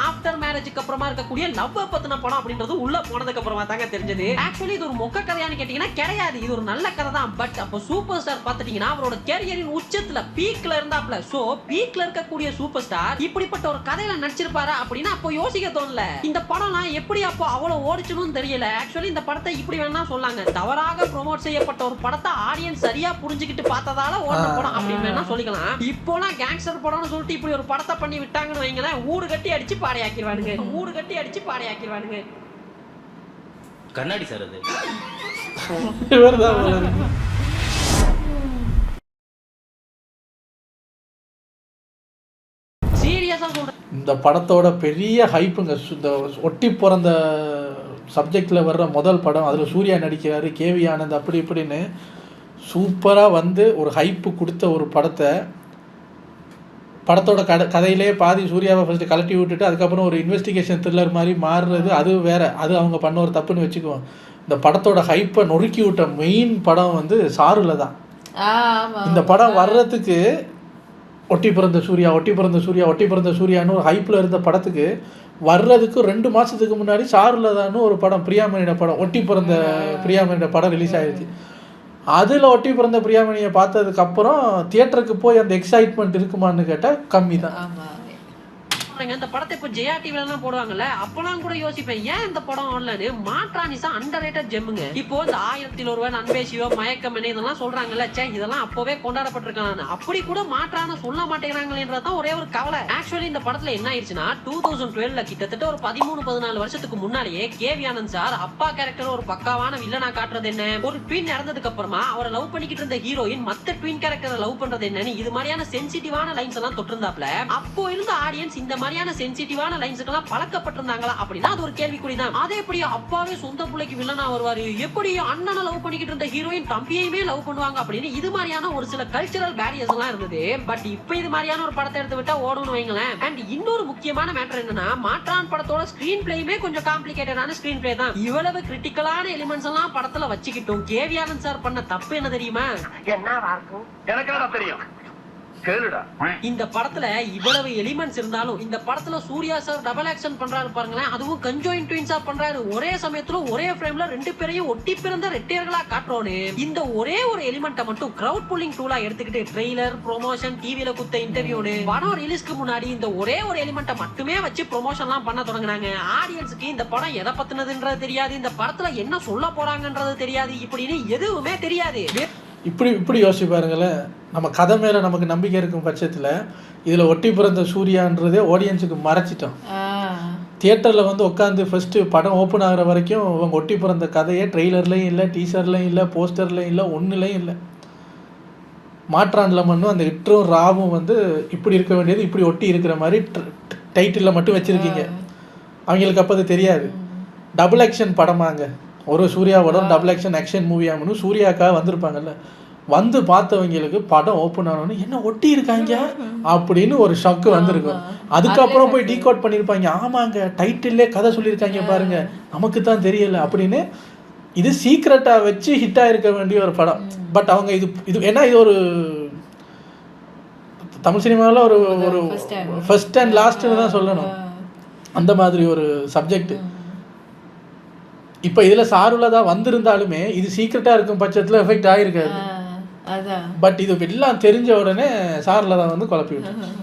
ஆஃப்டர் மேரேஜுக்கு அப்புறமா இருக்கக்கூடிய லவ் பத்தின படம் அப்படின்றது உள்ள போனதுக்கு அப்புறமா தாங்க தெரிஞ்சது. ஆக்சுவலி இது ஒரு மொக்க கதையான்னு கேட்டீங்கன்னா கிடையாது, இது ஒரு நல்ல கதை தான். பட் அப்போ சூப்பர் ஸ்டார் பாத்துட்டீங்கன்னா அவரோட கேரியரின் உச்சத்துல பீக்ல இருந்தாப்ல. சோ பீக்ல இருக்கக்கூடிய சூப்பர் ஸ்டார் இப்படிப்பட்ட ஒரு கதையில நடிச்சிருப்பாரா அப்படின்னு அப்போ யோசிக்க தோணல. இந்த படம்லாம் எப்படி அப்போ அவ்வளவு ஓடிச்சுன்னு தெரியல. ஆக்சுவலி இந்த படத்தை இப்படி வேணா சொல்லாங்க, தவறாக ப்ரோமோட் செய்யப்பட்ட ஒரு படத்தை ஆடியன்ஸ் சரியா புரிஞ்சுக்கிட்டு பார்த்ததால ஓடின படம் அப்படின்னு வேணா சொல்லிக்கலாம். இப்போலாம் கேங்ஸ்டர் படம்னு சொல்லிட்டு இப்படி ஒரு படத்தை பண்ணி விட்டாங்கன்னு வைங்களேன், ஊடு கட்டி அடிச்சு பாடையாக்கிடுவானுங்க, ஊடு கட்டி அடிச்சு பாடையாக்கிடுவானுங்க. கண்ணாடி சார் அது சீரியஸா சொல்றேன். இந்த படத்தோட பெரிய ஹைப்புங்க. இந்த ஒட்டி பிறந்த சப்ஜெக்டில் வர்ற முதல் படம், அதில் சூர்யா நடிக்கிறாரு, கேவி ஆனந்த் அப்படி இப்படின்னு சூப்பராக வந்து ஒரு ஹைப்பு கொடுத்த ஒரு படத்தோட கதையிலே பாதி சூர்யாவை ஃபஸ்ட்டு கலட்டி விட்டுட்டு அதுக்கப்புறம் ஒரு இன்வெஸ்டிகேஷன் த்ரில்லர் மாதிரி மாறுறது அது வேற, அது அவங்க பண்ண ஒரு தப்புன்னு வச்சுக்குவோம். இந்த படத்தோட ஹைப்பை நொறுக்கி விட்ட மெயின் படம் வந்து சாருல தான். இந்த படம் வர்றதுக்கு ஒட்டி பிறந்த சூர்யான்னு ஒரு ஹைப்பில் இருந்த படத்துக்கு வர்றதுக்கு 2 மாதத்துக்கு முன்னாடி சாருலதான்னு ஒரு படம், பிரியாமணியோட படம், ஒட்டி பிறந்த பிரியாமணியோட படம் ரிலீஸ் ஆகிடுச்சு. அதில் ஒட்டி பிறந்த பிரியாமணியை பார்த்ததுக்கப்புறம் தியேட்டருக்கு போய் அந்த எக்ஸைட்மெண்ட் இருக்குமான்னு கேட்டால் கம்மி தான். இந்த படத்தை இப்போ ஜெயா டிவில போடுவாங்கல்ல, அப்பெல்லாம் கூட யோசிப்பேன் ஏன் இந்த படம் ஆன்லைனு. மாற்றானிசா அண்டர்ரேட்டட் ஜெம்முங்க. இப்போ இந்த 1001 அன்பே சிவம், மயக்கம் என்ன இதெல்லாம் சொல்றாங்கல்ல, சே இதெல்லாம் அப்பவே கொண்டாடப்பட்டிருக்காங்க, அப்படி கூட மாற்றான சொல்ல மாட்டேங்கிறாங்களேன்றதான் ஒரே ஒரு கவலை. ஆக்சுவலி இந்த படத்துல என்ன ஆயிடுச்சுன்னா 2012 கிட்டத்தட்ட ஒரு 13-14 வருஷத்துக்கு முன்னாடியே கேவி ஆனந்த் சார் அப்பா கேரக்டர் ஒரு பக்காவான வில்லனா காட்டுறது என்ன, ஒரு ட்வின் இறந்ததுக்கு அப்புறமா அவரை லவ் பண்ணிக்கிட்டு இருந்த ஹீரோயின் மத்த ட்வின் கேரக்டரை லவ் பண்றது என்னன்னு இது மாதிரியான சென்சிட்டிவான லைன்ஸ் எல்லாம் தொட்டிருந்தாப்ல. அப்போ இருந்த ஆடியன்ஸ் இந்த மாதிரியான சென்சிட்டிவான லைன்ஸ்க்கெல்லாம் பழக்கப்பட்டிருந்தாங்களா அப்படின்னா அது ஒரு கேள்விக்குறிதான். அதே எப்படி அப்பாவே சொந்த பிள்ளைக்கு வில்லனா வருவாரு, எப்படி அண்ணனை லவ் பண்ணிக்கிட்டு இருந்த ஹீரோயின் தம்பியையுமே லவ் பண்ணுவாங்க அப்படின்னு இது மாதிரியான ஒரு சில கல்ச்சரல் பேரியர்ஸ் எல்லாம் இருந்தது. பட் இப்போ இது மாதிரியான ஒரு படத்தை எடுத்து விட்டா ஓடுன்னு வைங்களேன். அண்ட் இன்னொரு முக்கியமான மேட்டர் என்னன்னா, மாற்றான் படத்தோட ஸ்கிரீன் பிளேயுமே கொஞ்சம் காம்ப்ளிகேட்டடான ஸ்கிரீன் பிளே தான். இவ்வளவு கிரிட்டிக்கலான எலிமெண்ட்ஸ் எல்லாம் படத்துல வச்சுக்கிட்டும் கேவி ஆனந்த் சார் பண்ண தப்பு என்ன தெரியுமா? எனக்கு என்ன தெரியும், இந்த படத்துல இவ்வளவு எலிமெண்ட்ஸ் இருந்தாலும் இந்த படத்துல சூர்யா சார் டபுள் ஆக்ஷன் பண்றாரு பாருங்களேன், அதுவும் கன்ஜாயின்ட் ட்வின்ஸா பண்றாரு. ஒரே சமயத்துல ஒரே ஃப்ரேம்ல 2 பேரையும் ஒட்டி பிறந்த ரெட்டையர்களா காட்டுறோன்னு இந்த ஒரே ஒரு எலிமெண்ட்டை மட்டும் கிரவுட் புல்லிங் டூலா எடுத்துக்கிட்டு ட்ரெய்லர், ப்ரொமோஷன், டிவில குத்த இன்டர்வியூன்னு படம் ரிலீஸ்க்கு முன்னாடி இந்த ஒரே ஒரு எலிமெண்ட்டை மட்டுமே வச்சு ப்ரொமோஷன்லாம் பண்ண தொடங்கினாங்க. ஆடியன்ஸுக்கு இந்த படம் எதை பத்தினதுன்றது தெரியாது, இந்த படத்துல என்ன சொல்ல போறாங்கன்றது தெரியாது, இப்படின்னு எதுவுமே தெரியாது. இப்படி யோசிச்சு பாருங்களேன். நம்ம கதை மேலே நமக்கு நம்பிக்கை இருக்கும் பட்சத்தில் இதில் ஒட்டி பிறந்த சூர்யான்றதே ஆடியன்ஸுக்கு மறைச்சிட்டோம். தியேட்டரில் வந்து உட்காந்து ஃபஸ்ட்டு படம் ஓப்பன் ஆகிற வரைக்கும் அவங்க ஒட்டி பிறந்த கதையே ட்ரெய்லர்லேயும் இல்லை, டீசர்லேயும் இல்லை, போஸ்டர்லேயும் இல்லை, ஒன்றுலேயும் இல்லை. மாற்றான்ல மண்ணும் அந்த இட்ரும் ராவும் வந்து இப்படி இருக்க வேண்டியது இப்படி ஒட்டி இருக்கிற மாதிரி டைட்டிலில் மட்டும் வச்சுருக்கீங்க. அவங்களுக்கு அப்போ அது தெரியாது. டபுள் ஆக்ஷன் படமாங்க, ஒரு சூர்யாவோட டபுள் ஆக்ஷன் மூவியாகனு சூர்யாக்காக வந்திருப்பாங்கல்ல, வந்து பார்த்தவங்களுக்கு படம் ஓப்பன் ஆனோன்னு என்ன ஒட்டி இருக்காங்க அப்படின்னு ஒரு ஷாக்கு வந்திருக்கும். அதுக்கப்புறம் போய் டீகோட் பண்ணியிருப்பாங்க, ஆமாங்க டைட்டில்லே கதை சொல்லியிருக்காங்க பாருங்க, நமக்கு தான் தெரியல அப்படின்னு. இது சீக்ரெட்டாக வச்சு ஹிட் ஆகிருக்க வேண்டிய ஒரு படம். பட் அவங்க இது ஏன்னா இது ஒரு தமிழ் சினிமாவில் ஒரு ஃபர்ஸ்ட் அண்ட் லாஸ்ட்னு தான் சொல்லணும், அந்த மாதிரி ஒரு சப்ஜெக்ட். இப்போ இதில் சாருலதா வந்திருந்தாலுமே இது சீக்ரெட்டாக இருக்கும் பட்சத்தில் எஃபெக்ட் ஆகிருக்காது. பட் இது எல்லாம் தெரிஞ்ச உடனே சாருலதா வந்து குழப்பி விட்டு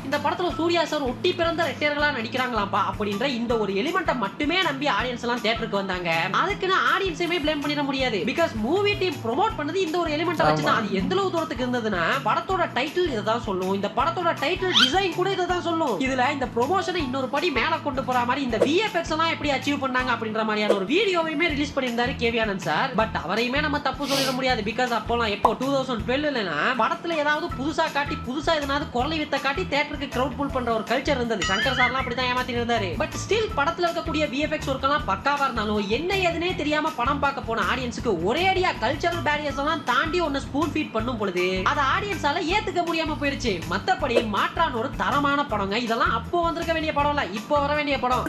இந்த படத்துல சூர்யா சார் ஒட்டி பிறந்த ரெட்டையர்களா நடிக்கிறாங்களாப்பா அப்படின்ற இந்த ஒரு எலிமெண்ட்டை மட்டுமே நம்பி ஆடியன்ஸ் எல்லாம் தியேட்டருக்கு வந்தாங்க. அதுக்குன்னு ஆடியன்ஸையுமே பிளேம் பண்ணிட முடியாது. பிகாஸ் மூவி டீம் ப்ரோமோட் பண்ணது இந்த ஒரு எலிமெண்ட்டை வச்சு தான். அது எந்த அளவு தூரத்துக்கு இருந்ததுன்னா படத்தோட டைட்டில் இதை தான் சொல்லும், இந்த படத்தோட டைட்டில் டிசைன் கூட இதை தான் சொல்லும். இதுல இந்த ப்ரொமோஷனை இன்னொரு படி மேல கொண்டு போற மாதிரி இந்த விஎஃப்எக்ஸ் எல்லாம் எப்படி அச்சீவ் பண்ணாங்க அப்படின்ற மாதிரியான ஒரு வீடியோவையுமே ரிலீஸ் பண்ணியிருந்தாரு கேவி ஆனந்த் சார். பட் அவரையுமே நம்ம தப்பு சொல்லிட முடியாது. பிகாஸ் அப்போலாம் எப்போ 2012 படத்துல ஏதாவது புதுசா காட்டி புதுசா எதனாவது குரலை வித்த காட்டி தியேட்டருக்கு கிரவுட் புல் பண்ற ஒரு கல்ச்சர் இருந்தது. சங்கர் சார்லாம் அப்படிதான் ஏமாத்தி இருந்தாரு. பட் ஸ்டில் படத்துல இருக்கக்கூடிய விஎஃப்எக்ஸ் ஒர்க் எல்லாம் பக்காவா இருந்தாலும் என்ன ஏதுனே தெரியாம படம் பார்க்க போன ஆடியன்ஸுக்கு ஒரே அடியா கல்ச்சரல் பேரியர்ஸ் எல்லாம் தாண்டி ஒன்னு ஸ்பூன் ஃபீட் பண்ணும் பொழுது அதை ஆடியன்ஸால ஏத்துக்க முடியாம போயிருச்சு. மத்தபடி மாற்றான் ஒரு தரமான படங்க. இதெல்லாம் அப்போ வந்திருக்க வேண்டிய படம் இல்ல, இப்போ வர வேண்டிய படம்.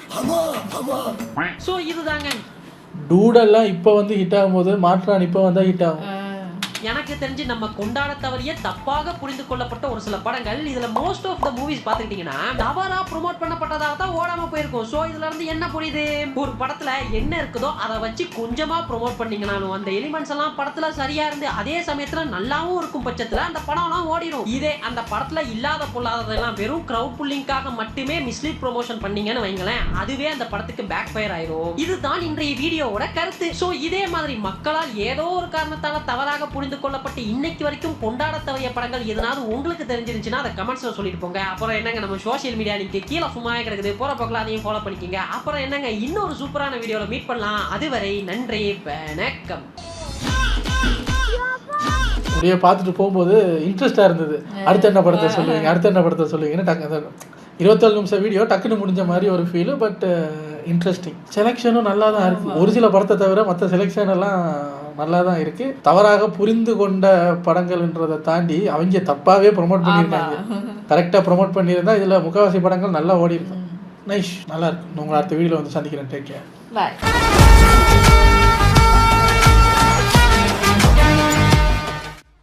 சோ இதுதாங்க டூடெல்லாம் இப்போ வந்து ஹிட் ஆகும்போது மாற்றான் இப்போ வந்தா ஹிட் ஆகும். எனக்கு தெரிஞ்சு நம்ம கொண்டாட தவறிய தப்பாக புரிந்து கொள்ளப்பட்ட ஒரு சில படங்கள் இதுல மோஸ்ட் ஆஃப் த மூவிஸ் பாத்துக்கிட்டீங்கன்னா தவறா ப்ரோமோட் பண்ணப்பட்டதாக தான் ஓடாம போயிருக்கும். சோ இதுல இருந்து என்ன புரியுது, ஒரு படத்துல என்ன இருக்குதோ அதை வச்சு கொஞ்சமா ப்ரோமோட் பண்ணீங்கனாலும் அந்த எலிமெண்ட்ஸ் எல்லாம் படத்துல சரியா இருந்து அதே சமயத்துல நல்லாவும் இருக்கும் பட்சத்துல அந்த படம் எல்லாம் ஓடிடும். இதே அந்த படத்துல இல்லாத பொல்லாததெல்லாம் வெறும் கிரவுட் புல்லிங்காக மட்டுமே மிஸ்லீட் ப்ரொமோஷன் பண்ணீங்கன்னு வைங்களேன், அதுவே அந்த படத்துக்கு பேக் ஃபயர் ஆயிரும். இதுதான் இன்றைய வீடியோவோட கருத்து. சோ இதே மாதிரி மக்களால் ஏதோ ஒரு காரணத்தால தவறாக புரிந்து கொள்ளப்பட்டு இன்னைக்கு வரைக்கும் கொண்டாட தவறிய படங்கள் எதனாவது உங்களுக்கு தெரிஞ்சிருந்துச்சுன்னா அதை கமெண்ட்ஸ்ல சொல்லிட்டு போங்க. அப்புறம் என்னங்க நம்ம சோசியல் மீடியா லிங்க் கீழே சும்மாவே கிடக்குது, போற பக்கம் அதையும் ஃபாலோ பண்ணிக்கங்க. அப்புறம் என்னங்க இன்னொரு சூப்பரான வீடியோல மீட் பண்ணலாம். அதுவரை நன்றி, வணக்கம். அப்படியே பார்த்துட்டு போகும்போது இன்ட்ரெஸ்டாக இருந்தது. அடுத்த என்ன படத்தை சொல்லுவீங்கன்னு டக்கு 27 நிமிஷம் வீடியோ டக்குன்னு முடிஞ்ச மாதிரி ஒரு ஃபீலு. பட் இன்ட்ரெஸ்டிங், செலெக்ஷனும் நல்லா தான் இருக்குது. ஒரு சில படத்தை தவிர மற்ற செலெக்ஷன் எல்லாம் நல்லா தான் இருக்குது. தவறாக புரிந்து கொண்ட படங்கள்ன்றதை தாண்டி அவங்க தப்பாகவே ப்ரொமோட் பண்ணியிருக்காங்க. கரெக்டாக ப்ரொமோட் பண்ணியிருந்தா இதில் முக்கால்வாசி படங்கள் நல்லா ஓடி இருக்கும். நைஸ், நல்லா இருக்கு. உங்களை அடுத்த வீடியோவில் வந்து சந்திக்கிறேன். டேக் கேர், பாய்.